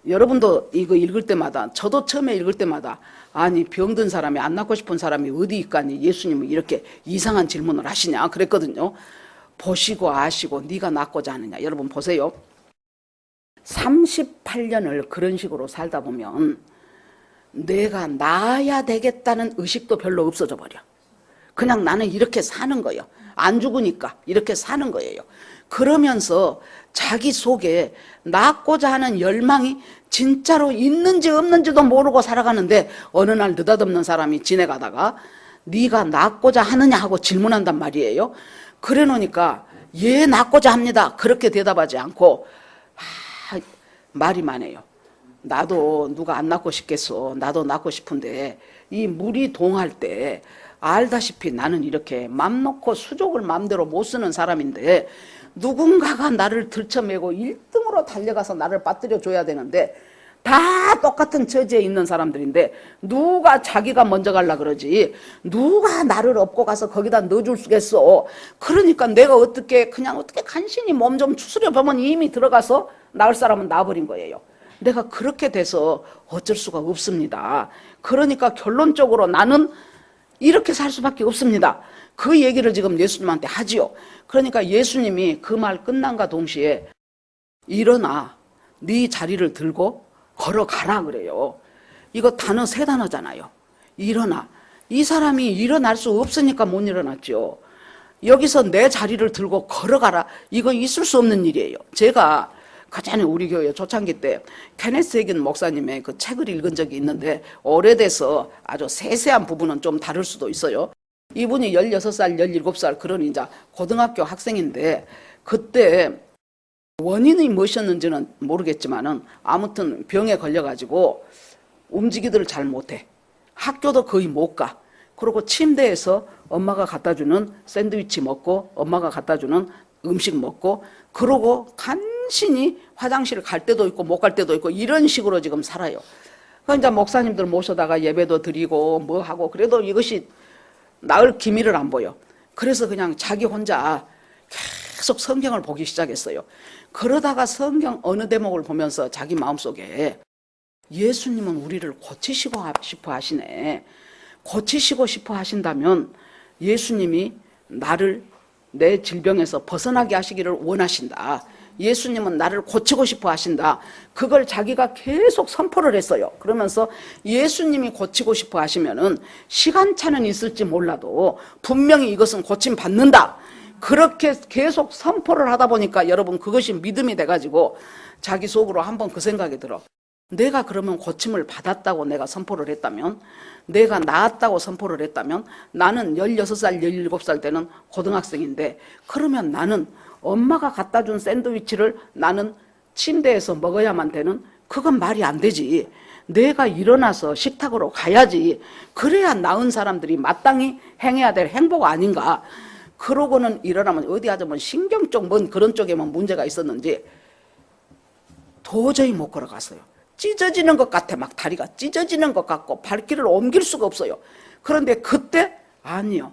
여러분도 이거 읽을 때마다, 저도 처음에 읽을 때마다 아니 병든 사람이, 안 낳고 싶은 사람이 어디 있까니 예수님은 이렇게 이상한 질문을 하시냐 그랬거든요. 보시고 아시고 네가 낳고자 하느냐. 여러분 보세요. 38년을 그런 식으로 살다 보면 내가 낳아야 되겠다는 의식도 별로 없어져 버려. 그냥 나는 이렇게 사는 거예요. 안 죽으니까 이렇게 사는 거예요. 그러면서 자기 속에 낳고자 하는 열망이 진짜로 있는지 없는지도 모르고 살아가는데, 어느 날 느닷없는 사람이 지내가다가 네가 낳고자 하느냐 하고 질문한단 말이에요. 그래 놓으니까 예 낳고자 합니다 그렇게 대답하지 않고 말이 많아요. 나도 누가 안 낳고 싶겠어. 나도 낳고 싶은데 이 물이 동할 때 알다시피 나는 이렇게 맘 놓고 수족을 맘대로 못 쓰는 사람인데, 누군가가 나를 들쳐매고 1등으로 달려가서 나를 빠뜨려 줘야 되는데, 다 똑같은 처지에 있는 사람들인데 누가 자기가 먼저 가려 그러지, 누가 나를 업고 가서 거기다 넣어줄 수겠어. 그러니까 내가 어떻게 간신히 몸 좀 추스려 보면 이미 들어가서 낳을 사람은 낳아버린 거예요. 내가 그렇게 돼서 어쩔 수가 없습니다. 그러니까 결론적으로 나는 이렇게 살 수밖에 없습니다. 그 얘기를 지금 예수님한테 하지요. 그러니까 예수님이 그 말 끝난과 동시에 일어나 네 자리를 들고 걸어가라 그래요. 이거 단어 3단어잖아요. 일어나. 이 사람이 일어날 수 없으니까 못 일어났죠. 여기서 내 자리를 들고 걸어가라. 이건 있을 수 없는 일이에요. 제가 그전에 우리 교회 초창기 때 케네스 해긴 목사님의 그 책을 읽은 적이 있는데, 오래돼서 아주 세세한 부분은 좀 다를 수도 있어요. 이분이 16살, 17살 그런 이제 고등학교 학생인데, 그때 원인이 무엇이었는지는 모르겠지만은 아무튼 병에 걸려가지고 움직이기를 잘 못해. 학교도 거의 못 가. 그리고 침대에서 엄마가 갖다 주는 샌드위치 먹고 엄마가 갖다 주는 음식 먹고, 그러고 간신히 화장실 갈 때도 있고 못 갈 때도 있고 이런 식으로 지금 살아요. 그러니까 목사님들 모셔다가 예배도 드리고 뭐 하고 그래도 이것이 나을 기미를 안 보여. 그래서 그냥 자기 혼자 계속 성경을 보기 시작했어요. 그러다가 성경 어느 대목을 보면서 자기 마음속에 예수님은 우리를 고치시고 싶어 하시네. 고치시고 싶어 하신다면 예수님이 나를 내 질병에서 벗어나게 하시기를 원하신다. 예수님은 나를 고치고 싶어 하신다. 그걸 자기가 계속 선포를 했어요. 그러면서 예수님이 고치고 싶어 하시면은 시간차는 있을지 몰라도 분명히 이것은 고침 받는다. 그렇게 계속 선포를 하다 보니까 여러분 그것이 믿음이 돼가지고 자기 속으로 한번 그 생각이 들어. 내가 그러면 고침을 받았다고 내가 선포를 했다면, 내가 나았다고 선포를 했다면, 나는 16살, 17살 때는 고등학생인데, 그러면 나는 엄마가 갖다 준 샌드위치를 나는 침대에서 먹어야만 되는, 그건 말이 안 되지. 내가 일어나서 식탁으로 가야지. 그래야 나은 사람들이 마땅히 행해야 될 행복 아닌가. 그러고는 일어나면 어디 하자면 신경 쪽 뭔 그런 쪽에만 문제가 있었는지 도저히 못 걸어갔어요. 찢어지는 것 같아. 막 다리가 찢어지는 것 같고 발길을 옮길 수가 없어요. 그런데 그때 아니요.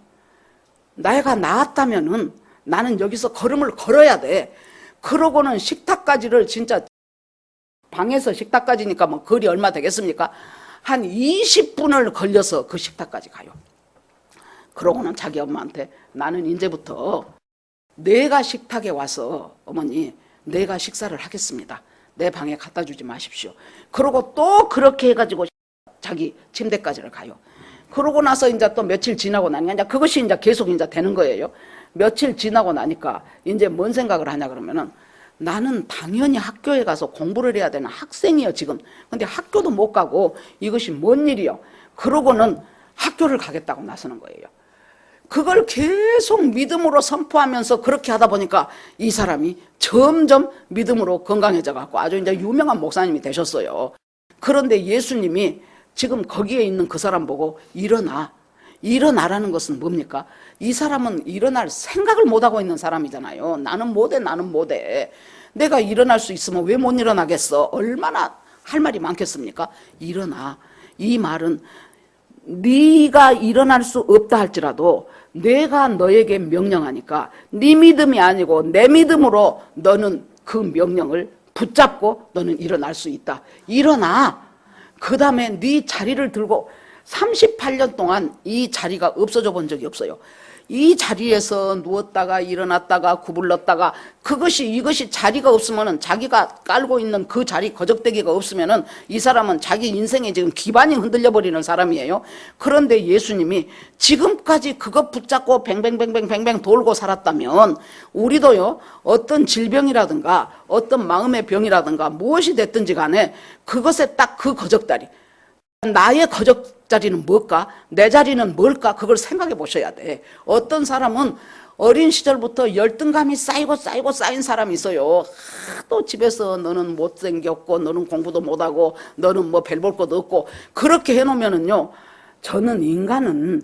내가 나았다면은 나는 여기서 걸음을 걸어야 돼. 그러고는 식탁까지를 진짜 방에서 식탁까지니까 뭐 거리 얼마 되겠습니까? 한 20분을 걸려서 그 식탁까지 가요. 그러고는 자기 엄마한테 나는 이제부터 내가 식탁에 와서 어머니 내가 식사를 하겠습니다. 내 방에 갖다 주지 마십시오. 그러고 또 그렇게 해가지고 자기 침대까지를 가요. 그러고 나서 이제 또 며칠 지나고 나니까 이제 그것이 이제 계속 이제 되는 거예요. 며칠 지나고 나니까 이제 뭔 생각을 하냐 그러면은 나는 당연히 학교에 가서 공부를 해야 되는 학생이요 지금. 근데 학교도 못 가고 이것이 뭔 일이요. 그러고는 학교를 가겠다고 나서는 거예요. 그걸 계속 믿음으로 선포하면서 그렇게 하다 보니까 이 사람이 점점 믿음으로 건강해져 갖고 아주 이제 유명한 목사님이 되셨어요. 그런데 예수님이 지금 거기에 있는 그 사람 보고 일어나라는 것은 뭡니까? 이 사람은 일어날 생각을 못하고 있는 사람이잖아요. 나는 못해. 내가 일어날 수 있으면 왜 못 일어나겠어? 얼마나 할 말이 많겠습니까? 일어나. 이 말은 네가 일어날 수 없다 할지라도 내가 너에게 명령하니까 네 믿음이 아니고 내 믿음으로 너는 그 명령을 붙잡고 너는 일어날 수 있다. 일어나. 그 다음에 네 자리를 들고 38년 동안 이 자리가 없어져 본 적이 없어요. 이 자리에서 누웠다가 일어났다가 구불렀다가 이것이 자리가 없으면은 자기가 깔고 있는 그 자리 거적대기가 없으면은 이 사람은 자기 인생에 지금 기반이 흔들려 버리는 사람이에요. 그런데 예수님이 지금까지 그것 붙잡고 뱅뱅뱅뱅뱅뱅 돌고 살았다면 우리도요, 어떤 질병이라든가 어떤 마음의 병이라든가 무엇이 됐든지 간에 그것에 딱 그 거적다리, 나의 거적자리는 뭘까? 내 자리는 뭘까? 그걸 생각해 보셔야 돼. 어떤 사람은 어린 시절부터 열등감이 쌓인 사람이 있어요. 또 집에서 너는 못생겼고 너는 공부도 못하고 너는 뭐 별 볼 것도 없고 그렇게 해놓으면은요, 저는 인간은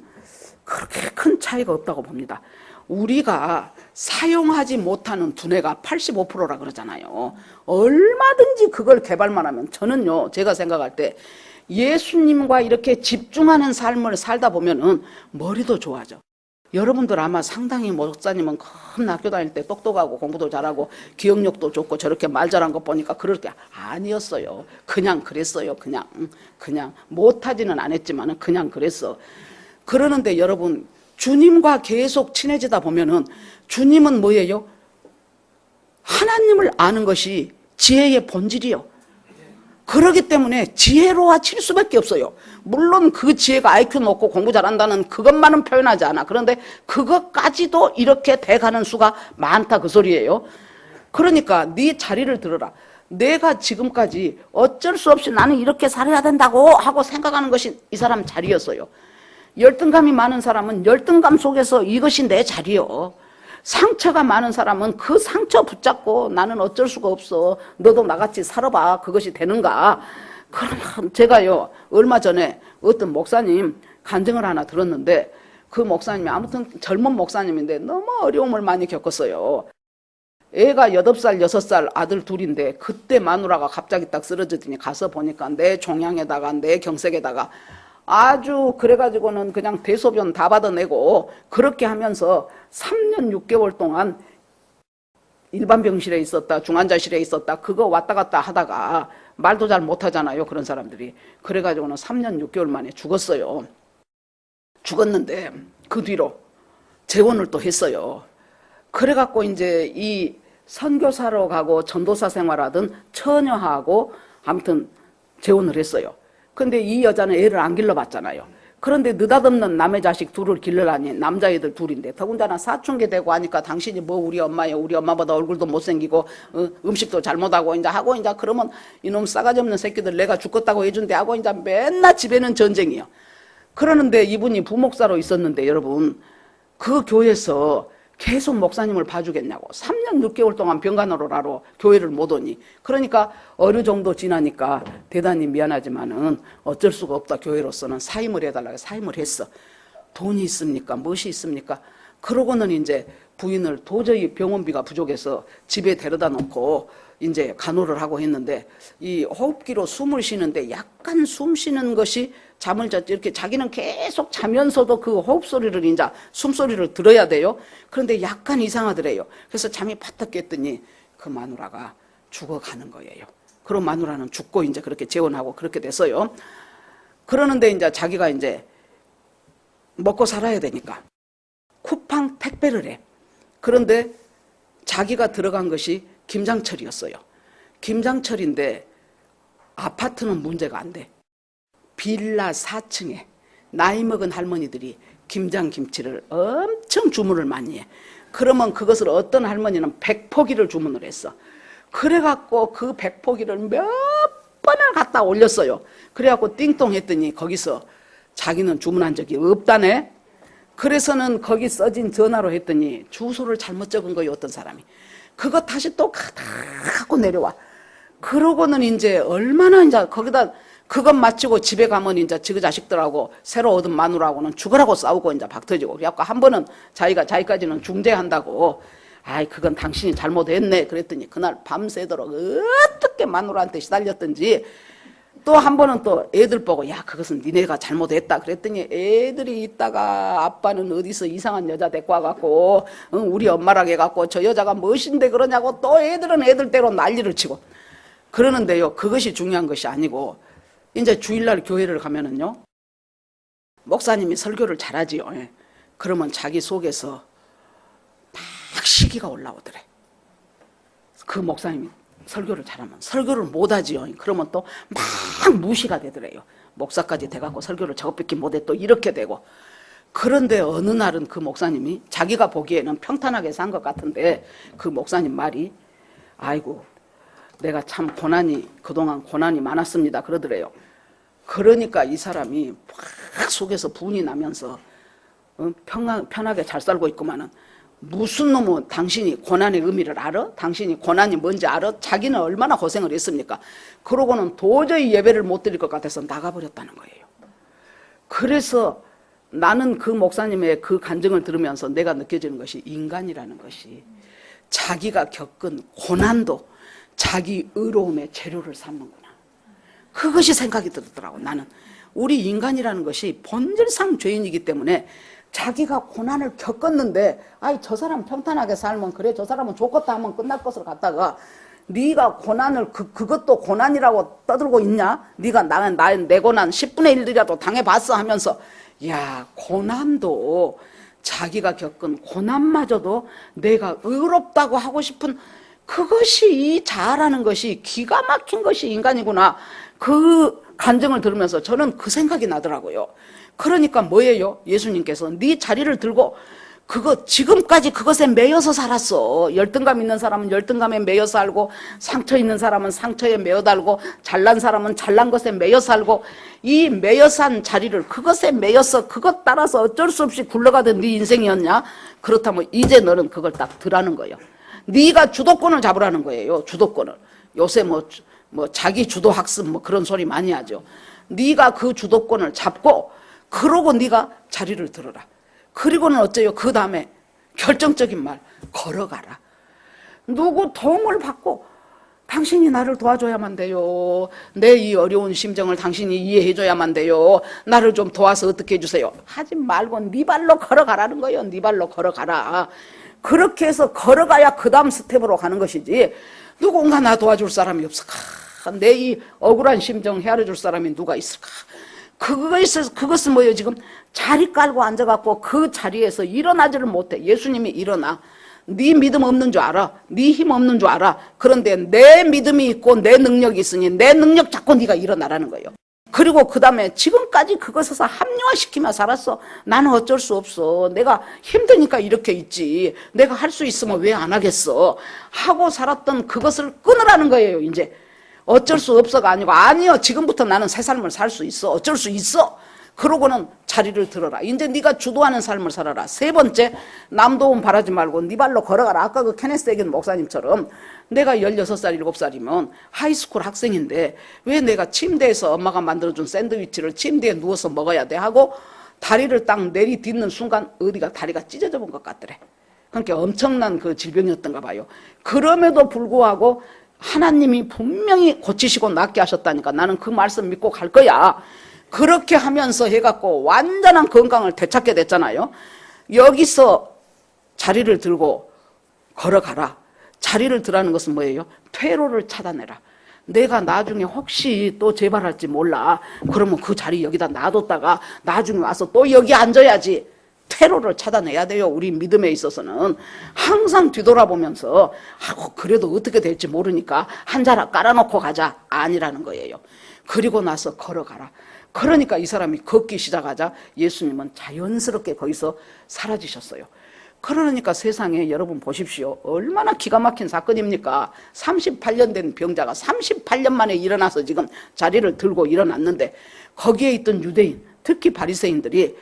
그렇게 큰 차이가 없다고 봅니다. 우리가 사용하지 못하는 두뇌가 85%라 그러잖아요. 얼마든지 그걸 개발만 하면, 저는요, 제가 생각할 때 예수님과 이렇게 집중하는 삶을 살다 보면은 머리도 좋아져. 여러분들 아마 상당히 목사님은 큰 학교 다닐 때 똑똑하고 공부도 잘하고 기억력도 좋고 저렇게 말 잘한 거 보니까 그럴 게 아니었어요. 그냥 그랬어요. 그냥 못하지는 않았지만은 그냥 그랬어. 그러는데 여러분, 주님과 계속 친해지다 보면은 주님은 뭐예요? 하나님을 아는 것이 지혜의 본질이요. 그렇기 때문에 지혜로워질 수밖에 없어요. 물론 그 지혜가 IQ 높고 공부 잘한다는 그것만은 표현하지 않아. 그런데 그것까지도 이렇게 돼가는 수가 많다, 그 소리예요. 그러니까 네 자리를 들어라. 내가 지금까지 어쩔 수 없이 나는 이렇게 살아야 된다고 하고 생각하는 것이 이 사람 자리였어요. 열등감이 많은 사람은 열등감 속에서 이것이 내 자리요. 상처가 많은 사람은 그 상처 붙잡고 나는 어쩔 수가 없어. 너도 나같이 살아봐. 그것이 되는가? 그러면 제가요, 얼마 전에 어떤 목사님 간증을 하나 들었는데 그 목사님이 아무튼 젊은 목사님인데 너무 어려움을 많이 겪었어요. 애가 8살, 6살 아들 둘인데 그때 마누라가 갑자기 딱 쓰러지더니 가서 보니까 내 종양에다가 내 경색에다가 아주 그래가지고는 그냥 대소변 다 받아내고 그렇게 하면서 3년 6개월 동안 일반 병실에 있었다, 중환자실에 있었다, 그거 왔다 갔다 하다가 말도 잘 못하잖아요, 그런 사람들이. 그래가지고는 3년 6개월 만에 죽었어요. 죽었는데 그 뒤로 재혼을 또 했어요. 그래갖고 이제 이 선교사로 가고 전도사 생활하던 처녀하고 아무튼 재혼을 했어요. 근데 이 여자는 애를 안 길러봤잖아요. 그런데 느닷없는 남의 자식 둘을 길러라니, 남자애들 둘인데 더군다나 사춘기 되고 하니까 당신이 뭐 우리 엄마예요, 우리 엄마보다 얼굴도 못생기고 음식도 잘못하고 이제 하고 이제 그러면 이놈 싸가지 없는 새끼들 내가 죽겠다고 해준대 하고 이제 맨날 집에는 전쟁이요. 그러는데 이분이 부목사로 있었는데 여러분, 그 교회에서 계속 목사님을 봐주겠냐고 3년 6개월 동안 병간호로라로 교회를 못 오니, 그러니까 어느 정도 지나니까 대단히 미안하지만은 어쩔 수가 없다, 교회로서는 사임을 해달라고 사임을 했어. 돈이 있습니까? 무엇이 있습니까? 그러고는 이제 부인을 도저히 병원비가 부족해서 집에 데려다 놓고 이제 간호를 하고 했는데 이 호흡기로 숨을 쉬는데 약간 숨 쉬는 것이 잠을 잤지, 이렇게 자기는 계속 자면서도 그 호흡 소리를 이제 숨소리를 들어야 돼요. 그런데 약간 이상하더래요. 그래서 잠이 바짝 깼더니 그 마누라가 죽어가는 거예요. 그럼 마누라는 죽고 이제 그렇게 재혼하고 그렇게 됐어요. 그러는데 이제 자기가 이제 먹고 살아야 되니까 쿠팡 택배를 해. 그런데 자기가 들어간 것이 김장철이었어요. 김장철인데 아파트는 문제가 안 돼. 빌라 4층에 나이 먹은 할머니들이 김장김치를 엄청 주문을 많이 해. 그러면 그것을 어떤 할머니는 100포기를 주문을 했어. 그래갖고 그 100포기를 몇 번을 갖다 올렸어요. 그래갖고 띵동 했더니 거기서 자기는 주문한 적이 없다네. 그래서는 거기 써진 전화로 했더니 주소를 잘못 적은 거예요, 어떤 사람이. 그거 다시 또 갖고 내려와. 그러고는 이제 얼마나 이제 거기다 그것 마치고 집에 가면 이제 지그 자식들하고 새로 얻은 마누라하고는 죽으라고 싸우고 이제 박터지고. 그래갖고 한 번은 자기까지는 중재한다고. 아이, 그건 당신이 잘못했네. 그랬더니 그날 밤새도록 어떻게 마누라한테 시달렸던지. 또 한 번은 또 애들 보고, 야, 그것은 니네가 잘못했다. 그랬더니 애들이 있다가 아빠는 어디서 이상한 여자 데리고 와갖고 우리 엄마랑 해갖고 저 여자가 무엇인데 그러냐고 또 애들은 애들대로 난리를 치고. 그러는데요, 그것이 중요한 것이 아니고 이제 주일날 교회를 가면은요, 목사님이 설교를 잘하지요. 예. 그러면 자기 속에서 막 시기가 올라오더래. 그 목사님이 설교를 잘하면 설교를 못하지요. 그러면 또 막 무시가 되더래요. 목사까지 돼갖고 설교를 저것밖에 못해 또 이렇게 되고. 그런데 어느 날은 그 목사님이 자기가 보기에는 평탄하게 산 것 같은데 그 목사님 말이 아이고 내가 참 그동안 고난이 많았습니다 그러더래요. 그러니까 이 사람이 막 속에서 분이 나면서 편하게 잘 살고 있구만은 무슨 놈은 당신이 고난의 의미를 알아? 당신이 고난이 뭔지 알아? 자기는 얼마나 고생을 했습니까? 그러고는 도저히 예배를 못 드릴 것 같아서 나가버렸다는 거예요. 그래서 나는 그 목사님의 그 간증을 들으면서 내가 느껴지는 것이 인간이라는 것이 자기가 겪은 고난도 자기 의로움의 재료를 삼는구나. 그것이 생각이 들더라고. 나는 우리 인간이라는 것이 본질상 죄인이기 때문에 자기가 고난을 겪었는데 아이 저 사람 평탄하게 살면 그래 저 사람은 좋겠다 하면 끝날 것을 갖다가 네가 고난을 그것도 고난이라고 떠들고 있냐? 네가 내 고난 10분의 1이라도 당해봤어 하면서 야 고난도 자기가 겪은 고난마저도 내가 의롭다고 하고 싶은 그것이 이 자아라는 것이 기가 막힌 것이 인간이구나. 그 간증을 들으면서 저는 그 생각이 나더라고요. 그러니까 뭐예요? 예수님께서 네 자리를 들고 지금까지 그것에 매여서 살았어. 열등감 있는 사람은 열등감에 매여 살고 상처 있는 사람은 상처에 매여 달고 잘난 사람은 잘난 것에 매여 살고 이 매여 산 자리를 그것에 매여서 그것 따라서 어쩔 수 없이 굴러가던 네 인생이었냐? 그렇다면 이제 너는 그걸 딱 들라는 거예요. 네가 주도권을 잡으라는 거예요. 주도권을. 요새 뭐 자기 주도 학습 뭐 그런 소리 많이 하죠. 네가 그 주도권을 잡고 그러고 네가 자리를 들어라. 그리고는 어째요? 그 다음에 결정적인 말 걸어가라. 누구 도움을 받고 당신이 나를 도와줘야만 돼요. 내 이 어려운 심정을 당신이 이해해줘야만 돼요. 나를 좀 도와서 어떻게 해주세요. 하지 말고 네 발로 걸어가라는 거예요. 네 발로 걸어가라. 그렇게 해서 걸어가야 그 다음 스텝으로 가는 것이지 누군가 나 도와줄 사람이 없을까? 내 이 억울한 심정 헤아려줄 사람이 누가 있을까? 그것은 뭐예요? 지금 자리 깔고 앉아갖고 그 자리에서 일어나지를 못해. 예수님이 일어나. 네 믿음 없는 줄 알아. 네 힘 없는 줄 알아. 그런데 내 믿음이 있고 내 능력이 있으니 내 능력 잡고 네가 일어나라는 거예요. 그리고 그 다음에 지금까지 그것에서 합리화시키며 살았어. 나는 어쩔 수 없어. 내가 힘드니까 이렇게 있지. 내가 할 수 있으면 왜 안 하겠어. 하고 살았던 그것을 끊으라는 거예요. 이제 어쩔 수 없어가 아니고 아니요. 지금부터 나는 새 삶을 살 수 있어. 어쩔 수 있어. 그러고는 자리를 들어라. 이제 네가 주도하는 삶을 살아라. 세 번째, 남 도움 바라지 말고 네 발로 걸어가라. 아까 그 케네스 에겐 목사님처럼 내가 16살, 7살이면 하이스쿨 학생인데 왜 내가 침대에서 엄마가 만들어준 샌드위치를 침대에 누워서 먹어야 돼 하고 다리를 딱 내리딛는 순간 어디가 다리가 찢어져 본 것 같더래. 그러니까 엄청난 그 질병이었던가 봐요. 그럼에도 불구하고 하나님이 분명히 고치시고 낫게 하셨다니까 나는 그 말씀 믿고 갈 거야. 그렇게 하면서 해갖고 완전한 건강을 되찾게 됐잖아요. 여기서 자리를 들고 걸어가라. 자리를 들라는 것은 뭐예요? 퇴로를 차단해라. 내가 나중에 혹시 또 재발할지 몰라. 그러면 그 자리 여기다 놔뒀다가 나중에 와서 또 여기 앉아야지. 퇴로를 차단해야 돼요. 우리 믿음에 있어서는 항상 뒤돌아보면서 그래도 어떻게 될지 모르니까 한 자락 깔아놓고 가자. 아니라는 거예요. 그리고 나서 걸어가라. 그러니까 이 사람이 걷기 시작하자 예수님은 자연스럽게 거기서 사라지셨어요. 그러니까 세상에 여러분 보십시오. 얼마나 기가 막힌 사건입니까? 38년 된 병자가 38년 만에 일어나서 지금 자리를 들고 일어났는데 거기에 있던 유대인, 특히 바리새인들이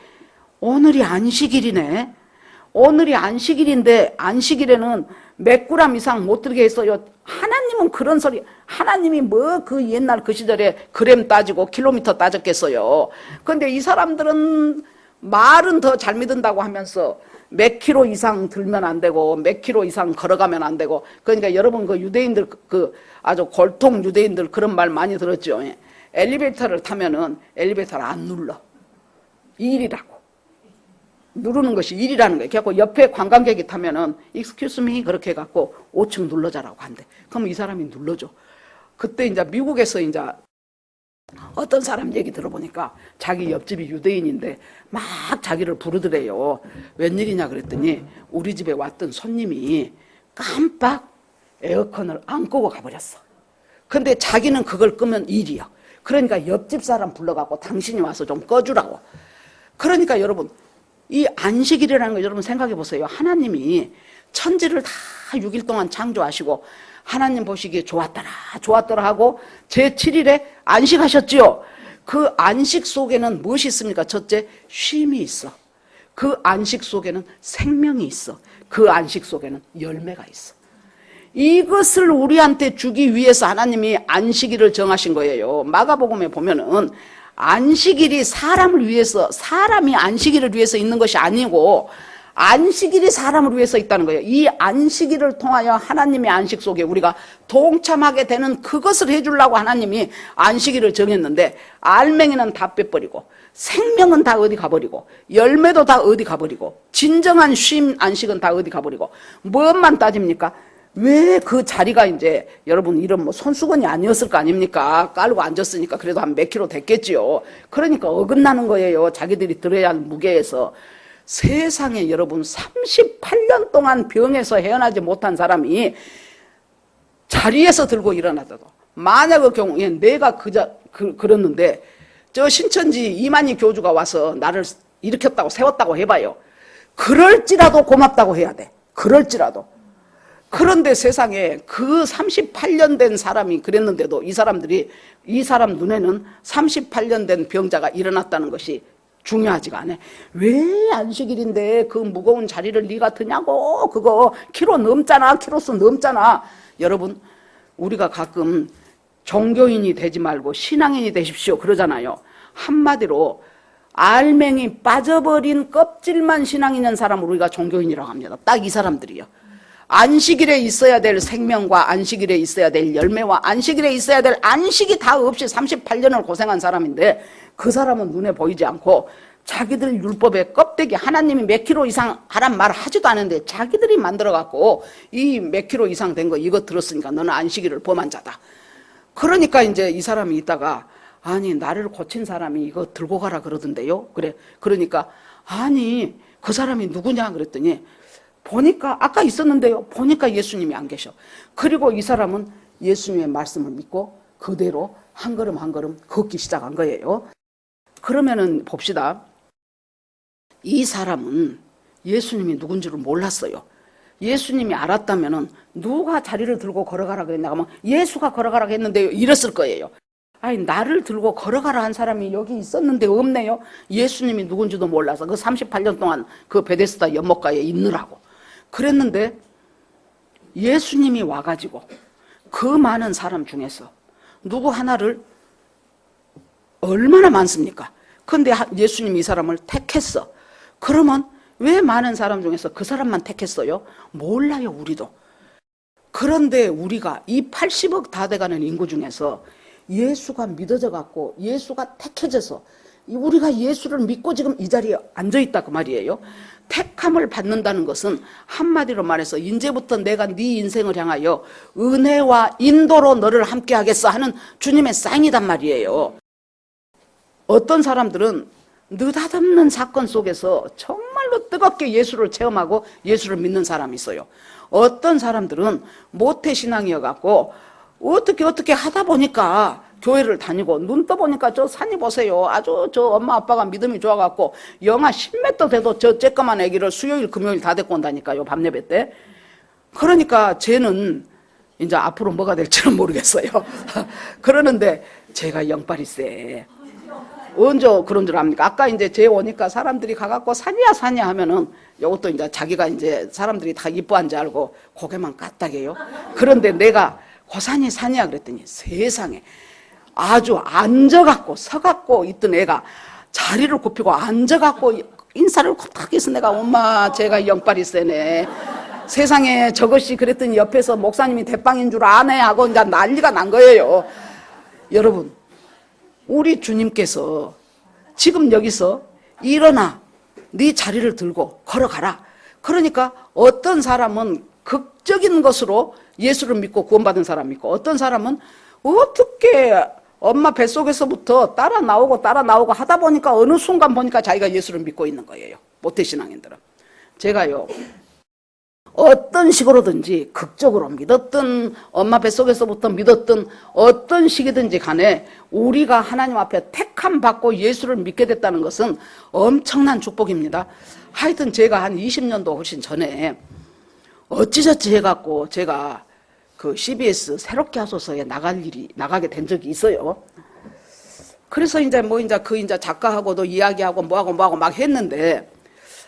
오늘이 안식일이네. 오늘이 안식일인데 안식일에는 몇 그램 이상 못 들게 했어요. 하나님은 그런 소리, 하나님이 뭐 그 옛날 그 시절에 그램 따지고 킬로미터 따졌겠어요. 그런데 이 사람들은 말은 더 잘 믿는다고 하면서 몇 킬로 이상 들면 안 되고 몇 킬로 이상 걸어가면 안 되고. 그러니까 여러분 그 유대인들 그 아주 골통 유대인들 그런 말 많이 들었죠. 엘리베이터를 타면은 엘리베이터를 안 눌러. 일이라고. 누르는 것이 일이라는 거예요. 그래서 옆에 관광객이 타면은 excuse me 그렇게 해갖고 5층 눌러자라고 한대. 그러면 이 사람이 눌러줘. 그때 이제 미국에서 이제 어떤 사람 얘기 들어보니까 자기 옆집이 유대인인데 막 자기를 부르더래요. 웬일이냐 그랬더니 우리 집에 왔던 손님이 깜빡 에어컨을 안 끄고 가버렸어. 근데 자기는 그걸 끄면 일이야. 그러니까 옆집 사람 불러갖고 당신이 와서 좀 꺼주라고. 그러니까 여러분, 이 안식일이라는 거 여러분 생각해 보세요. 하나님이 천지를 다 6일 동안 창조하시고 하나님 보시기에 좋았더라 하고 제7일에 안식하셨지요. 그 안식 속에는 무엇이 있습니까? 첫째, 쉼이 있어. 그 안식 속에는 생명이 있어. 그 안식 속에는 열매가 있어. 이것을 우리한테 주기 위해서 하나님이 안식일을 정하신 거예요. 마가복음에 보면은 안식일이 사람을 위해서, 사람이 안식일을 위해서 있는 것이 아니고 안식일이 사람을 위해서 있다는 거예요. 이 안식일을 통하여 하나님의 안식 속에 우리가 동참하게 되는 그것을 해주려고 하나님이 안식일을 정했는데 알맹이는 다 빼버리고 생명은 다 어디 가버리고 열매도 다 어디 가버리고 진정한 쉼 안식은 다 어디 가버리고 무엇만 따집니까? 왜 그 자리가 이제 여러분 이런 뭐 손수건이 아니었을 거 아닙니까? 깔고 앉았으니까 그래도 한 몇 킬로 됐겠지요. 그러니까 어긋나는 거예요. 자기들이 들어야 할 무게에서. 세상에 여러분 38년 동안 병에서 헤어나지 못한 사람이 자리에서 들고 일어나더라도 만약의 경우에 내가 그랬는데 저 신천지 이만희 교주가 와서 나를 일으켰다고 세웠다고 해봐요. 그럴지라도 고맙다고 해야 돼. 그럴지라도. 그런데 세상에 그 38년 된 사람이 그랬는데도 이 사람 눈에는 38년 된 병자가 일어났다는 것이 중요하지가 않아. 왜 안식일인데 그 무거운 자리를 네가 드냐고. 그거 키로 넘잖아. 키로수 넘잖아. 여러분, 우리가 가끔 종교인이 되지 말고 신앙인이 되십시오 그러잖아요. 한마디로 알맹이 빠져버린 껍질만 신앙인인 사람을 우리가 종교인이라고 합니다. 딱 이 사람들이요. 안식일에 있어야 될 생명과 안식일에 있어야 될 열매와 안식일에 있어야 될 안식이 다 없이 38년을 고생한 사람인데 그 사람은 눈에 보이지 않고 자기들 율법의 껍데기 하나님이 몇 킬로 이상 하란 말 하지도 않은데 자기들이 만들어갖고 이 몇 킬로 이상 된 거 이거 들었으니까 너는 안식일을 범한 자다. 그러니까 이제 이 사람이 있다가 아니 나를 고친 사람이 이거 들고 가라 그러던데요. 그러니까 아니 그 사람이 누구냐 그랬더니 보니까 아까 있었는데요. 보니까 예수님이 안 계셔. 그리고 이 사람은 예수님의 말씀을 믿고 그대로 한 걸음 한 걸음 걷기 시작한 거예요. 그러면은 봅시다. 이 사람은 예수님이 누군지를 몰랐어요. 예수님이 알았다면은 누가 자리를 들고 걸어가라 그랬나 하면 예수가 걸어가라 했는데요. 이랬을 거예요. 아니 나를 들고 걸어가라 한 사람이 여기 있었는데 없네요. 예수님이 누군지도 몰라서 그 38년 동안 그 베데스다 연못가에 있느라고 그랬는데 예수님이 와가지고 그 많은 사람 중에서 누구 하나를 얼마나 많습니까? 그런데 예수님이 이 사람을 택했어. 그러면 왜 많은 사람 중에서 그 사람만 택했어요? 몰라요, 우리도. 그런데 우리가 이 80억 다 돼가는 인구 중에서 예수가 믿어져 갖고 예수가 택해져서 우리가 예수를 믿고 지금 이 자리에 앉아있다 그 말이에요. 택함을 받는다는 것은 한마디로 말해서 이제부터 내가 네 인생을 향하여 은혜와 인도로 너를 함께 하겠어 하는 주님의 사인이단 말이에요. 어떤 사람들은 느닷없는 사건 속에서 정말로 뜨겁게 예수를 체험하고 예수를 믿는 사람이 있어요. 어떤 사람들은 모태신앙이어갖고 어떻게 하다 보니까 교회를 다니고 눈 떠보니까 저 산이 보세요. 아주 저 엄마 아빠가 믿음이 좋아갖고 영하 10m 돼도 저 쬐까만 애기를 수요일 금요일 다 데리고 온다니까요. 밤예배 때. 그러니까 쟤는 이제 앞으로 뭐가 될지는 모르겠어요. 그러는데 제가 영빨이 세. 언제 그런 줄 압니까? 아까 이제 쟤 오니까 사람들이 가갖고 산이야 하면은 이것도 이제 자기가 이제 사람들이 다 이뻐한 줄 알고 고개만 까딱해요. 그런데 내가 고산이 산이야 그랬더니 세상에 아주 앉아갖고 서갖고 있던 애가 자리를 굽히고 앉아갖고 인사를 콕탁 해서 내가 엄마 제가 영빨이 세네. 세상에 저것이 그랬더니 옆에서 목사님이 대빵인 줄 아네 하고 이제 난리가 난 거예요. 여러분 우리 주님께서 지금 여기서 일어나 네 자리를 들고 걸어가라. 그러니까 어떤 사람은 극적인 것으로 예수를 믿고 구원받은 사람이 있고 어떤 사람은 어떻게 엄마 뱃속에서부터 따라 나오고 하다 보니까 어느 순간 보니까 자기가 예수를 믿고 있는 거예요. 모태신앙인들은. 제가요, 어떤 식으로든지 극적으로 믿었든 엄마 뱃속에서부터 믿었든 어떤 식이든지 간에 우리가 하나님 앞에 택함 받고 예수를 믿게 됐다는 것은 엄청난 축복입니다. 하여튼 제가 한 20년도 훨씬 전에 어찌저찌 해갖고 제가 그 CBS 새롭게 하소서에 나가게 된 적이 있어요. 그래서 이제 작가하고도 이야기하고 뭐하고 막 했는데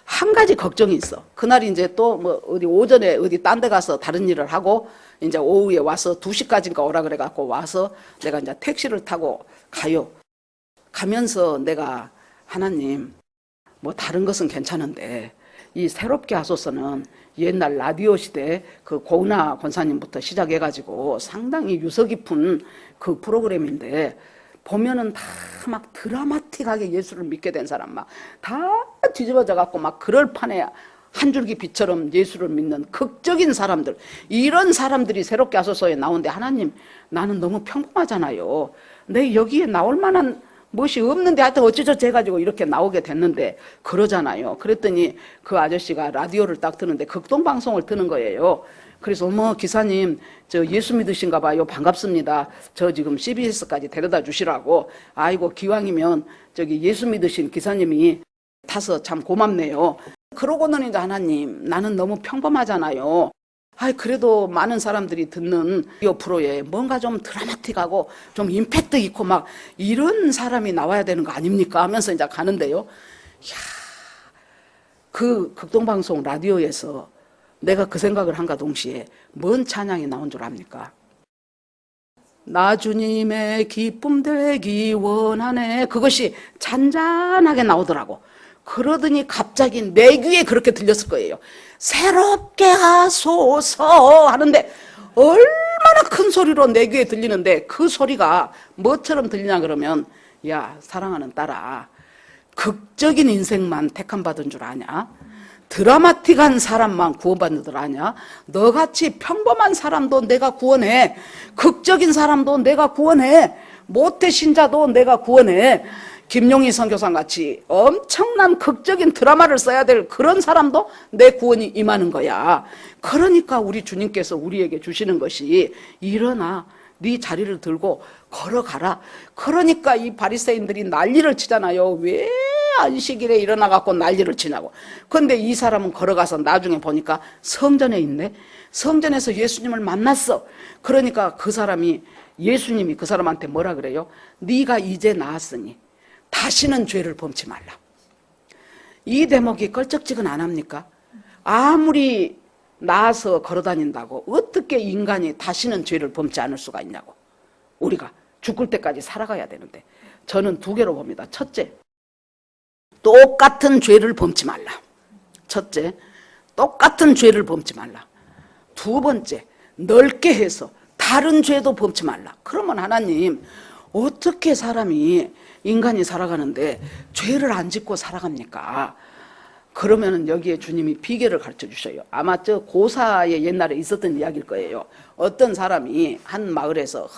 한 가지 걱정이 있어. 그날 이제 또 뭐 어디 오전에 어디 딴 데 가서 다른 일을 하고 이제 오후에 와서 2시까지인가 오라 그래갖고 와서 내가 이제 택시를 타고 가요. 가면서 내가 하나님 뭐 다른 것은 괜찮은데 이 새롭게 하소서는 옛날 라디오 시대 그 고은하 권사님부터 시작해가지고 상당히 유서 깊은 그 프로그램인데 보면은 다 막 드라마틱하게 예수를 믿게 된 사람 막 다 뒤집어져 갖고 막 그럴 판에 한 줄기 빛처럼 예수를 믿는 극적인 사람들, 이런 사람들이 새롭게 하소서에 나오는데 하나님 나는 너무 평범하잖아요. 내 여기에 나올 만한 무엇이 없는데 하여튼 어찌저찌 해가지고 이렇게 나오게 됐는데 그러잖아요. 그랬더니 그 아저씨가 라디오를 딱 듣는데 극동방송을 듣는 거예요. 그래서 어머 기사님 저 예수 믿으신가 봐요. 반갑습니다. 저 지금 CBS까지 데려다 주시라고. 아이고 기왕이면 저기 예수 믿으신 기사님이 타서 참 고맙네요. 그러고는 이제 하나님 나는 너무 평범하잖아요. 그래도 많은 사람들이 듣는 이 프로에 뭔가 좀 드라마틱하고 좀 임팩트 있고 막 이런 사람이 나와야 되는 거 아닙니까? 하면서 이제 가는데요. 이야, 그 극동방송 라디오에서 내가 그 생각을 한가 동시에 뭔 찬양이 나온 줄 압니까? 나 주님의 기쁨 되기 원하네. 그것이 잔잔하게 나오더라고. 그러더니 갑자기 내 귀에 그렇게 들렸을 거예요. 새롭게 하소서 하는데 얼마나 큰 소리로 내 귀에 들리는데 그 소리가 뭐처럼 들리냐 그러면 야 사랑하는 딸아 극적인 인생만 택함받은 줄 아냐? 드라마틱한 사람만 구원받는 줄 아냐? 너같이 평범한 사람도 내가 구원해. 극적인 사람도 내가 구원해. 모태신자도 내가 구원해. 김용희 선교사 같이 엄청난 극적인 드라마를 써야 될 그런 사람도 내 구원이 임하는 거야. 그러니까 우리 주님께서 우리에게 주시는 것이 일어나 네 자리를 들고 걸어가라. 그러니까 이 바리새인들이 난리를 치잖아요. 왜 안식일에 일어나 갖고 난리를 치냐고. 근데 이 사람은 걸어가서 나중에 보니까 성전에 있네. 성전에서 예수님을 만났어. 그러니까 그 사람이 예수님이 그 사람한테 뭐라 그래요? 네가 이제 나았으니 다시는 죄를 범치 말라. 이 대목이 껄쩍지근 안 합니까? 아무리 나아서 걸어다닌다고 어떻게 인간이 다시는 죄를 범치 않을 수가 있냐고. 우리가 죽을 때까지 살아가야 되는데 저는 두 개로 봅니다. 첫째, 똑같은 죄를 범치 말라. 첫째, 똑같은 죄를 범치 말라. 두 번째, 넓게 해서 다른 죄도 범치 말라. 그러면 하나님 어떻게 사람이 인간이 살아가는데 죄를 안 짓고 살아갑니까? 그러면은 여기에 주님이 비결을 가르쳐 주셔요. 아마 저 고사에 옛날에 있었던 이야기일 거예요. 어떤 사람이 한 마을에서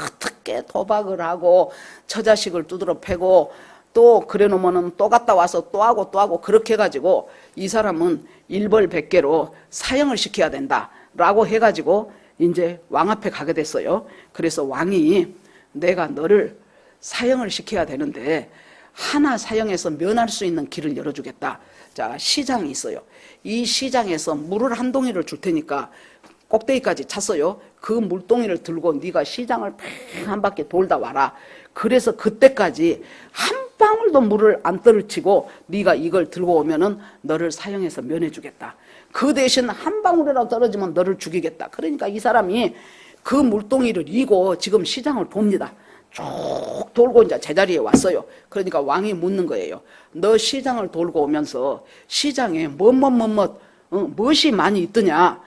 어떻게 도박을 하고 처자식을 두드러 패고 또 그래 놓으면은 또 갔다 와서 또 하고 그렇게 해가지고 이 사람은 일벌백계로 사형을 시켜야 된다라고 해가지고 이제 왕 앞에 가게 됐어요. 그래서 왕이 내가 너를 사형을 시켜야 되는데 하나 사형에서 면할 수 있는 길을 열어주겠다. 자, 시장이 있어요. 이 시장에서 물을 한 동이를 줄 테니까 꼭대기까지 찼어요. 그 물동이를 들고 네가 시장을 한 바퀴 돌다 와라. 그래서 그때까지 한 방울도 물을 안 떨어치고 네가 이걸 들고 오면은 너를 사형해서 면해주겠다. 그 대신 한 방울이라도 떨어지면 너를 죽이겠다. 그러니까 이 사람이 그 물동이를 이고 지금 시장을 봅니다. 쭉 돌고 이제 제자리에 왔어요. 그러니까 왕이 묻는 거예요. 너 시장을 돌고 오면서 시장에 무엇이 많이 있더냐?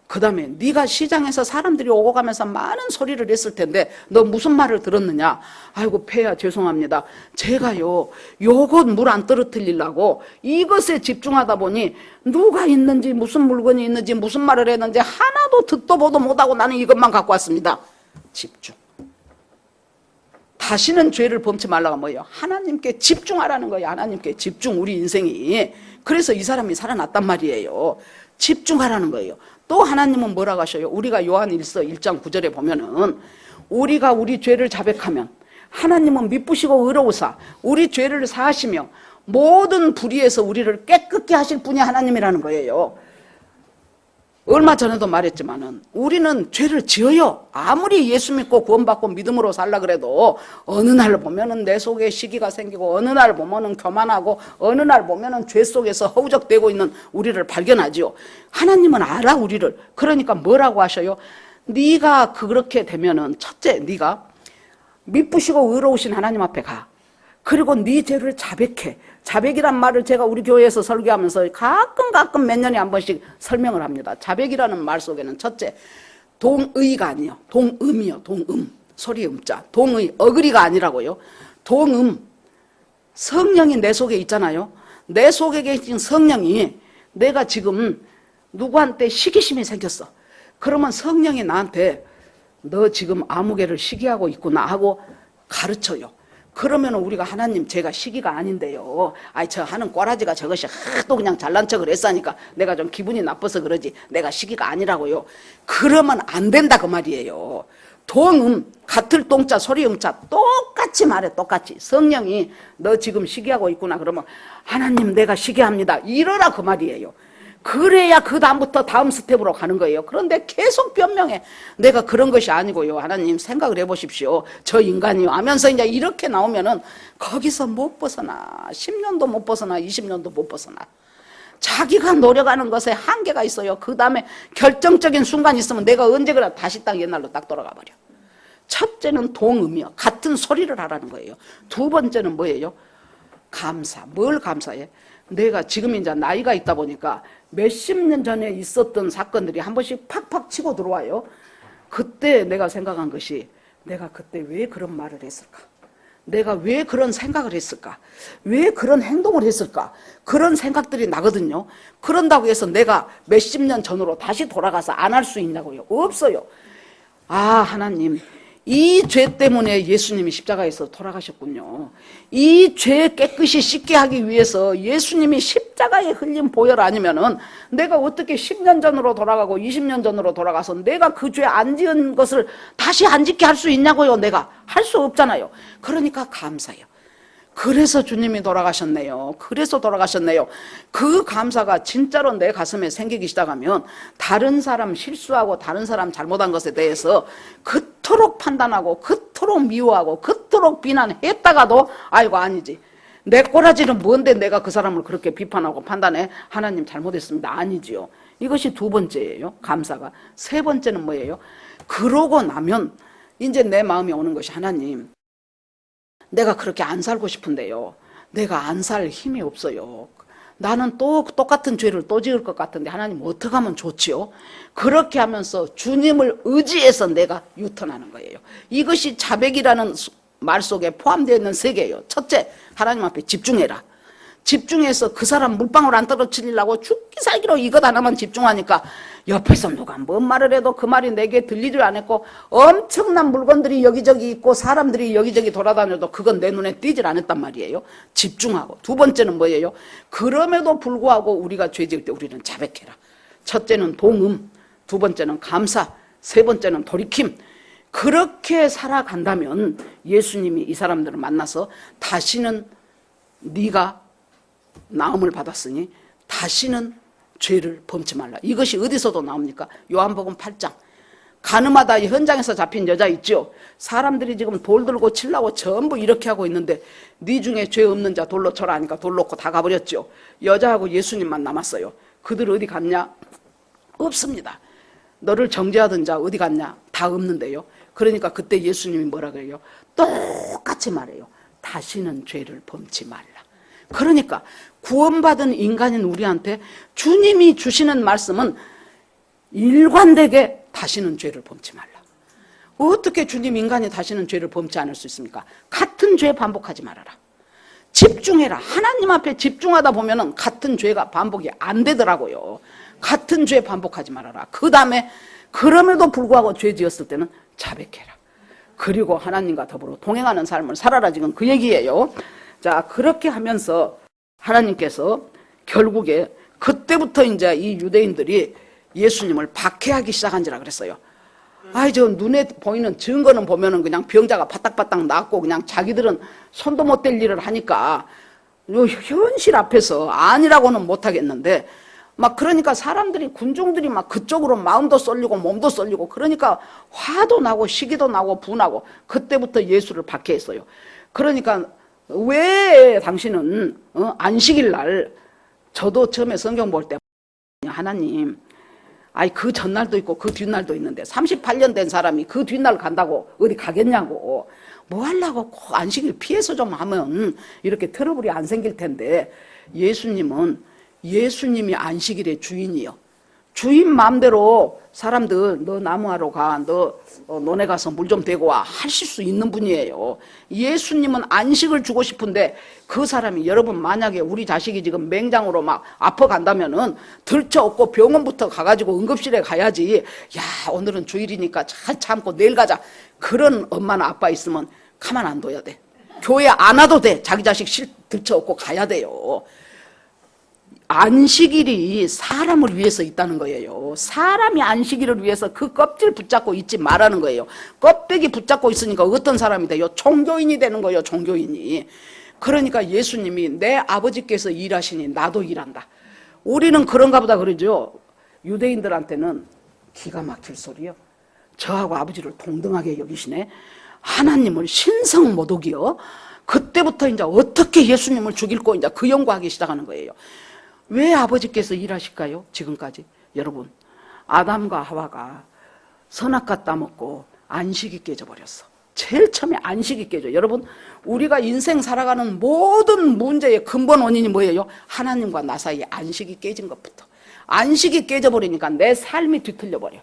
그 다음에 네가 시장에서 사람들이 오고 가면서 많은 소리를 했을 텐데 너 무슨 말을 들었느냐? 아이고 폐야 죄송합니다. 제가요 요것 물 안 떨어뜨리려고 이것에 집중하다 보니 누가 있는지 무슨 물건이 있는지 무슨 말을 했는지 하나도 듣도 보도 못하고 나는 이것만 갖고 왔습니다. 집중. 다시는 죄를 범치 말라가 뭐예요? 하나님께 집중하라는 거예요. 하나님께 집중, 우리 인생이. 그래서 이 사람이 살아났단 말이에요. 집중하라는 거예요. 또 하나님은 뭐라고 하셔요? 우리가 요한일서 1장 9절에 보면은 우리가 우리 죄를 자백하면 하나님은 미쁘시고 의로우사 우리 죄를 사하시며 모든 불의에서 우리를 깨끗게 하실 분이 하나님이라는 거예요. 얼마 전에도 말했지만은 우리는 죄를 지어요. 아무리 예수 믿고 구원받고 믿음으로 살라 그래도 어느 날 보면은 내 속에 시기가 생기고 어느 날 보면은 교만하고 어느 날 보면은 죄 속에서 허우적대고 있는 우리를 발견하지요. 하나님은 알아 우리를. 그러니까 뭐라고 하셔요? 네가 그렇게 되면은 첫째 네가 미쁘시고 의로우신 하나님 앞에 가. 그리고 네 죄를 자백해. 자백이란 말을 제가 우리 교회에서 설교하면서 가끔 몇 년에 한 번씩 설명을 합니다. 자백이라는 말 속에는 첫째 동의가 아니에요. 동음이요. 동음. 소리 음자. 동의. 어그리가 아니라고요. 동음. 성령이 내 속에 있잖아요. 내 속에 계신 성령이 내가 지금 누구한테 시기심이 생겼어. 그러면 성령이 나한테 너 지금 아무개를 시기하고 있구나 하고 가르쳐요. 그러면 우리가 하나님 제가 시기가 아닌데요. 아이 저 하는 꼬라지가 저것이 하도 그냥 잘난 척을 했으니까 내가 좀 기분이 나빠서 그러지 내가 시기가 아니라고요. 그러면 안 된다 그 말이에요. 동음 같을 동자 소리 음자 똑같이 말해. 똑같이 성령이 너 지금 시기하고 있구나 그러면 하나님 내가 시기합니다 이러라 그 말이에요. 그래야 그 다음부터 다음 스텝으로 가는 거예요. 그런데 계속 변명해. 내가 그런 것이 아니고요. 하나님 생각을 해보십시오. 저 인간이요 하면서 이제 이렇게 나오면은 거기서 못 벗어나. 10년도 못 벗어나. 20년도 못 벗어나. 자기가 노력하는 것에 한계가 있어요. 그 다음에 결정적인 순간이 있으면 내가 언제 그래 다시 딱 옛날로 딱 돌아가 버려. 첫째는 동음이요. 같은 소리를 하라는 거예요. 두 번째는 뭐예요? 감사. 뭘 감사해? 내가 지금 이제 나이가 있다 보니까 몇십 년 전에 있었던 사건들이 한 번씩 팍팍 치고 들어와요. 그때 내가 생각한 것이 내가 그때 왜 그런 말을 했을까? 내가 왜 그런 생각을 했을까? 왜 그런 행동을 했을까? 그런 생각들이 나거든요. 그런다고 해서 내가 몇십 년 전으로 다시 돌아가서 안 할 수 있냐고요? 없어요. 아 하나님 이 죄 때문에 예수님이 십자가에서 돌아가셨군요. 이 죄 깨끗이 씻게 하기 위해서 예수님이 십자가에 흘린 보혈 아니면은 내가 어떻게 10년 전으로 돌아가고 20년 전으로 돌아가서 내가 그 죄 안 지은 것을 다시 안 짓게 할 수 있냐고요. 내가 할 수 없잖아요. 그러니까 감사해요. 그래서 주님이 돌아가셨네요. 그래서 돌아가셨네요. 그 감사가 진짜로 내 가슴에 생기기 시작하면 다른 사람 실수하고 다른 사람 잘못한 것에 대해서 그토록 판단하고 그토록 미워하고 그토록 비난했다가도 아이고 아니지. 내 꼬라지는 뭔데 내가 그 사람을 그렇게 비판하고 판단해. 하나님 잘못했습니다. 아니지요. 이것이 두 번째예요. 감사가. 세 번째는 뭐예요? 그러고 나면 이제 내 마음에 오는 것이 하나님 내가 그렇게 안 살고 싶은데요. 내가 안 살 힘이 없어요. 나는 또 똑같은 죄를 또 지을 것 같은데 하나님 어떻게 하면 좋지요? 그렇게 하면서 주님을 의지해서 내가 유턴하는 거예요. 이것이 자백이라는 말 속에 포함되어 있는 세 개예요. 첫째, 하나님 앞에 집중해라. 집중해서 그 사람 물방울 안 떨어뜨리려고 죽기 살기로 이것 하나만 집중하니까 옆에서 누가 뭔 말을 해도 그 말이 내게 들리지 않았고 엄청난 물건들이 여기저기 있고 사람들이 여기저기 돌아다녀도 그건 내 눈에 띄질 않았단 말이에요. 집중하고. 두 번째는 뭐예요? 그럼에도 불구하고 우리가 죄 지을 때 우리는 자백해라. 첫째는 동음, 두 번째는 감사, 세 번째는 돌이킴. 그렇게 살아간다면 예수님이 이 사람들을 만나서 다시는 네가 나음을 받았으니 다시는 죄를 범치 말라. 이것이 어디서도 나옵니까? 요한복음 8장. 가늠하다 현장에서 잡힌 여자 있죠. 사람들이 지금 돌 들고 치려고 전부 이렇게 하고 있는데 네 중에 죄 없는 자 돌로 쳐라 하니까 돌 놓고 다 가버렸죠. 여자하고 예수님만 남았어요. 그들 어디 갔냐? 없습니다. 너를 정죄하던 자 어디 갔냐? 다 없는데요. 그러니까 그때 예수님이 뭐라 그래요? 똑같이 말해요. 다시는 죄를 범치 말라. 그러니까 구원받은 인간인 우리한테 주님이 주시는 말씀은 일관되게 다시는 죄를 범치 말라. 어떻게 주님 인간이 다시는 죄를 범치 않을 수 있습니까? 같은 죄 반복하지 말아라. 집중해라. 하나님 앞에 집중하다 보면은 같은 죄가 반복이 안 되더라고요. 같은 죄 반복하지 말아라. 그 다음에 그럼에도 불구하고 죄 지었을 때는 자백해라. 그리고 하나님과 더불어 동행하는 삶을 살아라, 지금 그 얘기예요. 자, 그렇게 하면서 하나님께서 결국에 그때부터 이제 이 유대인들이 예수님을 박해하기 시작한지라 그랬어요. 아이, 저 눈에 보이는 증거는 보면은 그냥 병자가 바닥바닥 낫고 그냥 자기들은 손도 못 댈 일을 하니까 요 현실 앞에서 아니라고는 못 하겠는데, 막 그러니까 사람들이, 군중들이 막 그쪽으로 마음도 쏠리고 몸도 쏠리고, 그러니까 화도 나고 시기도 나고 분하고, 그때부터 예수를 박해했어요. 그러니까 왜 당신은 안식일 날, 저도 처음에 성경 볼 때 하나님, 아이 그 전날도 있고 그 뒷날도 있는데 38년 된 사람이 그 뒷날 간다고 어디 가겠냐고, 뭐 하려고 꼭 안식일 피해서 좀 하면 이렇게 트러블이 안 생길 텐데, 예수님이 안식일의 주인이요. 주인 마음대로 사람들 너 나무하러 가, 너 논에 가서 물 좀 대고 와 하실 수 있는 분이에요. 예수님은 안식을 주고 싶은데, 그 사람이, 여러분 만약에 우리 자식이 지금 맹장으로 막 아파간다면은 들쳐업고 병원부터 가가지고 응급실에 가야지, 야 오늘은 주일이니까 잘 참고 내일 가자, 그런 엄마나 아빠 있으면 가만 안 둬야 돼. 교회 안 와도 돼. 자기 자식 들쳐업고 가야 돼요. 안식일이 사람을 위해서 있다는 거예요. 사람이 안식일을 위해서 그 껍질 붙잡고 있지 말라는 거예요. 껍데기 붙잡고 있으니까 어떤 사람이 돼요? 종교인이 되는 거예요. 종교인이. 그러니까 예수님이 내 아버지께서 일하시니 나도 일한다. 우리는 그런가 보다 그러죠. 유대인들한테는 기가 막힐 소리요. 저하고 아버지를 동등하게 여기시네. 하나님을 신성모독이요. 그때부터 이제 어떻게 예수님을 죽일고 이제 그 연구하기 시작하는 거예요. 왜 아버지께서 일하실까요? 지금까지. 여러분, 아담과 하와가 선악과 따먹고 안식이 깨져버렸어. 제일 처음에 안식이 깨져. 여러분, 우리가 인생 살아가는 모든 문제의 근본 원인이 뭐예요? 하나님과 나 사이에 안식이 깨진 것부터. 안식이 깨져버리니까 내 삶이 뒤틀려버려.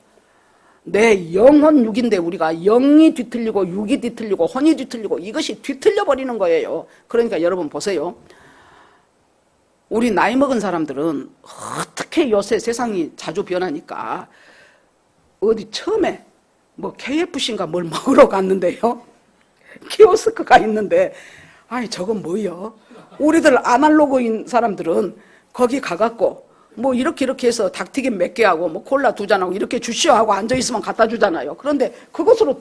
내 영혼 육인데 우리가 영이 뒤틀리고 육이 뒤틀리고 혼이 뒤틀리고 이것이 뒤틀려버리는 거예요. 그러니까 여러분 보세요. 우리 나이 먹은 사람들은 어떻게 요새 세상이 자주 변하니까 어디 처음에 뭐 KFC인가 뭘 먹으러 갔는데요, 키오스크가 있는데, 아니 저건 뭐요? 우리들 아날로그인 사람들은 거기 가갖고 뭐 이렇게 해서 닭튀김 몇 개 하고 뭐 콜라 2잔하고 이렇게 주시오 하고 앉아있으면 갖다 주잖아요. 그런데 그것으로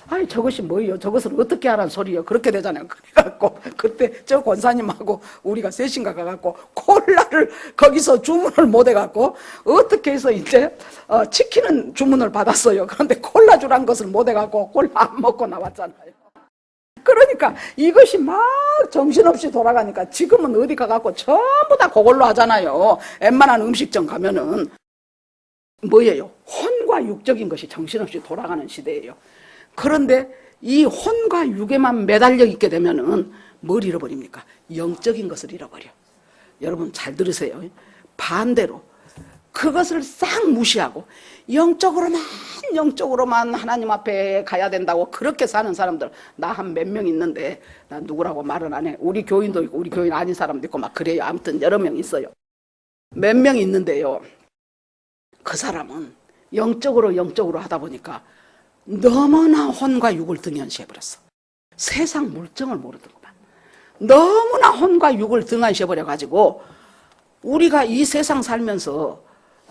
아니 저것이 뭐예요? 저것을 어떻게 하라는 소리예요? 그렇게 되잖아요. 그래갖고 그때 저 권사님하고 우리가 셋인가 가갖고 콜라를 거기서 주문을 못 해갖고 어떻게 해서 이제 치킨은 주문을 받았어요. 그런데 콜라 주란 것을 못 해갖고 콜라 안 먹고 나왔잖아요. 그러니까 이것이 막 정신없이 돌아가니까 지금은 어디 가갖고 전부 다 그걸로 하잖아요. 웬만한 음식점 가면은. 뭐예요? 혼과 육적인 것이 정신없이 돌아가는 시대예요. 그런데 이 혼과 육에만 매달려 있게 되면은 뭘 잃어버립니까? 영적인 것을 잃어버려. 여러분 잘 들으세요. 반대로 그것을 싹 무시하고 영적으로만 하나님 앞에 가야 된다고 그렇게 사는 사람들, 나 한 몇 명 있는데, 나 누구라고 말은 안 해. 우리 교인도 있고 우리 교인 아닌 사람도 있고 막 그래요. 아무튼 여러 명 있어요. 몇 명 있는데요, 그 사람은 영적으로 하다 보니까 너무나 혼과 육을 등한시해버렸어. 세상 물정을 모르더구만. 너무나 혼과 육을 등한시해버려가지고 우리가 이 세상 살면서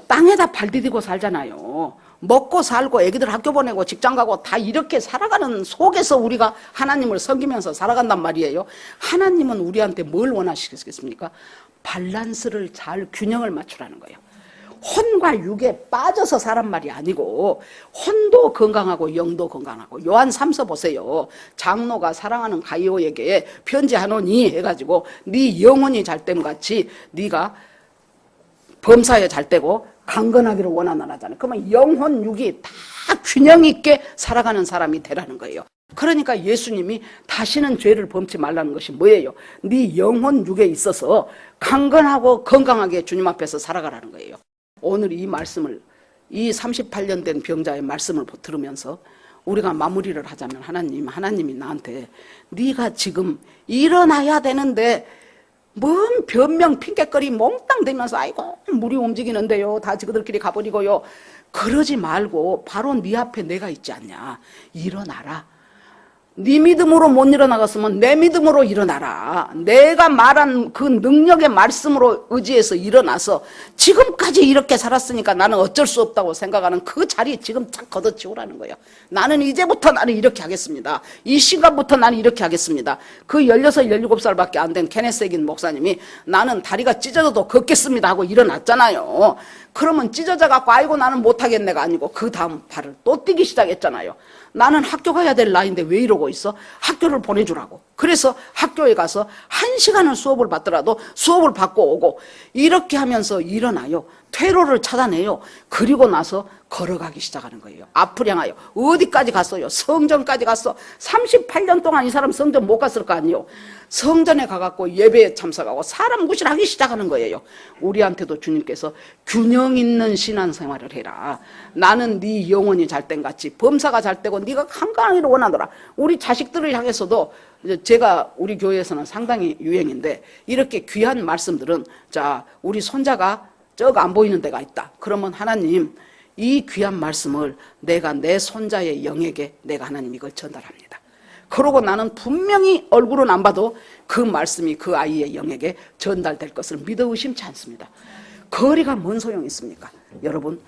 땅에다 발 디디고 살잖아요. 먹고 살고 애기들 학교 보내고 직장 가고 다 이렇게 살아가는 속에서 우리가 하나님을 섬기면서 살아간단 말이에요. 하나님은 우리한테 뭘 원하시겠습니까? 밸런스를 잘 균형을 맞추라는 거예요. 혼과 육에 빠져서 사란 말이 아니고 혼도 건강하고 영도 건강하고. 요한 3서 보세요. 장로가 사랑하는 가이오에게 편지하노니 해가지고 네 영혼이 잘됨 같이 네가 범사에 잘되고 강건하기를 원하나라잖아요. 그러면 영혼 육이 다 균형 있게 살아가는 사람이 되라는 거예요. 그러니까 예수님이 다시는 죄를 범치 말라는 것이 뭐예요? 네 영혼 육에 있어서 강건하고 건강하게 주님 앞에서 살아가라는 거예요. 오늘 이 말씀을, 이 38년 된 병자의 말씀을 들으면서 우리가 마무리를 하자면, 하나님이 나한테 네가 지금 일어나야 되는데 뭔 변명 핑계거리 몽땅 대면서 아이고 물이 움직이는데요, 다 지그들끼리 가버리고요, 그러지 말고 바로 네 앞에 내가 있지 않냐, 일어나라. 네 믿음으로 못 일어나갔으면 내 믿음으로 일어나라. 내가 말한 그 능력의 말씀으로 의지해서 일어나서 지금까지 이렇게 살았으니까 나는 어쩔 수 없다고 생각하는 그 자리 지금 딱 걷어치우라는 거예요. 나는 이제부터 나는 이렇게 하겠습니다. 이 시간부터 나는 이렇게 하겠습니다. 그 16, 17살밖에 안 된 케네스 에긴 목사님이 나는 다리가 찢어져도 걷겠습니다 하고 일어났잖아요. 그러면 찢어져갖고 아이고 나는 못하겠네가 아니고 그 다음 발을 또 뛰기 시작했잖아요. 나는 학교 가야 될 나이인데 왜 이러고 있어? 학교를 보내주라고. 그래서 학교에 가서 1시간을 수업을 받더라도 수업을 받고 오고 이렇게 하면서 일어나요. 퇴로를 찾아내요. 그리고 나서 걸어가기 시작하는 거예요. 앞을 향하여. 어디까지 갔어요? 성전까지 갔어. 38년 동안 이 사람 성전 못 갔을 거 아니에요. 성전에 가갖고 예배에 참석하고 사람 구실하기 시작하는 거예요. 우리한테도 주님께서 균형 있는 신앙생활을 해라. 나는 네 영혼이 잘된 같이 범사가 잘되고 네가 건강하기를 원하노라. 우리 자식들을 향해서도 제가 우리 교회에서는 상당히 유행인데 이렇게 귀한 말씀들은 자 우리 손자가 저거 안 보이는 데가 있다. 그러면 하나님 이 귀한 말씀을 내가 내 손자의 영에게 내가 하나님 이걸 전달합니다. 그러고 나는 분명히 얼굴은 안 봐도 그 말씀이 그 아이의 영에게 전달될 것을 믿어 의심치 않습니다. 거리가 뭔 소용이 있습니까? 여러분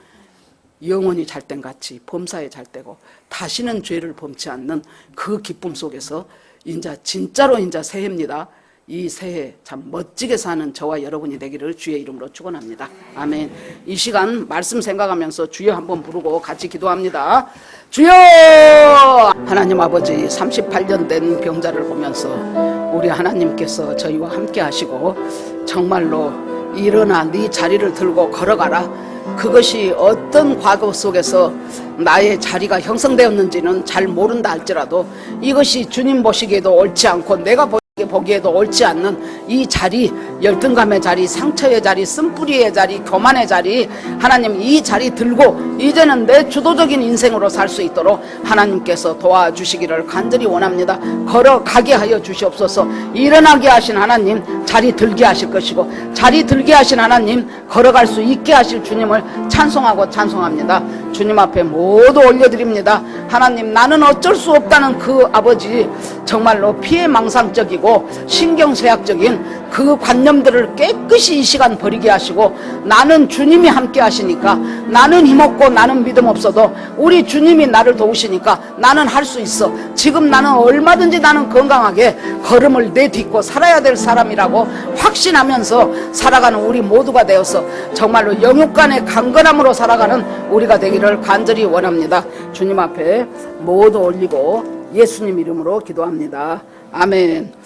영혼이 잘된 같이 범사에 잘되고 다시는 죄를 범치 않는 그 기쁨 속에서 인자 진짜로 인자 새해입니다. 이 새해 참 멋지게 사는 저와 여러분이 되기를 주의 이름으로 축원합니다. 아멘. 이 시간 말씀 생각하면서 주여 한번 부르고 같이 기도합니다. 주여! 하나님 아버지 38년 된 병자를 보면서 우리 하나님께서 저희와 함께 하시고 정말로 일어나 네 자리를 들고 걸어가라. 그것이 어떤 과거 속에서 나의 자리가 형성되었는지는 잘 모른다 할지라도 이것이 주님 보시기에도 옳지 않고 내가 보기에도 옳지 않는 이 자리, 열등감의 자리, 상처의 자리, 쓴뿌리의 자리, 교만의 자리, 하나님 이 자리 들고 이제는 내 주도적인 인생으로 살 수 있도록 하나님께서 도와주시기를 간절히 원합니다. 걸어가게 하여 주시옵소서. 일어나게 하신 하나님 자리 들게 하실 것이고 자리 들게 하신 하나님 걸어갈 수 있게 하실 주님을 찬송하고 찬송합니다. 주님 앞에 모두 올려드립니다. 하나님 나는 어쩔 수 없다는 그 아버지 정말로 피해망상적이고 신경쇠약적인 그 관념들을 깨끗이 이 시간 버리게 하시고 나는 주님이 함께 하시니까 나는 힘없고 나는 믿음 없어도 우리 주님이 나를 도우시니까 나는 할 수 있어. 지금 나는 얼마든지 나는 건강하게 걸음을 내딛고 살아야 될 사람이라고 확신하면서 살아가는 우리 모두가 되어서 정말로 영육간의 강건함으로 살아가는 우리가 되기를 간절히 원합니다. 주님 앞에 모두 올리고 예수님 이름으로 기도합니다. 아멘.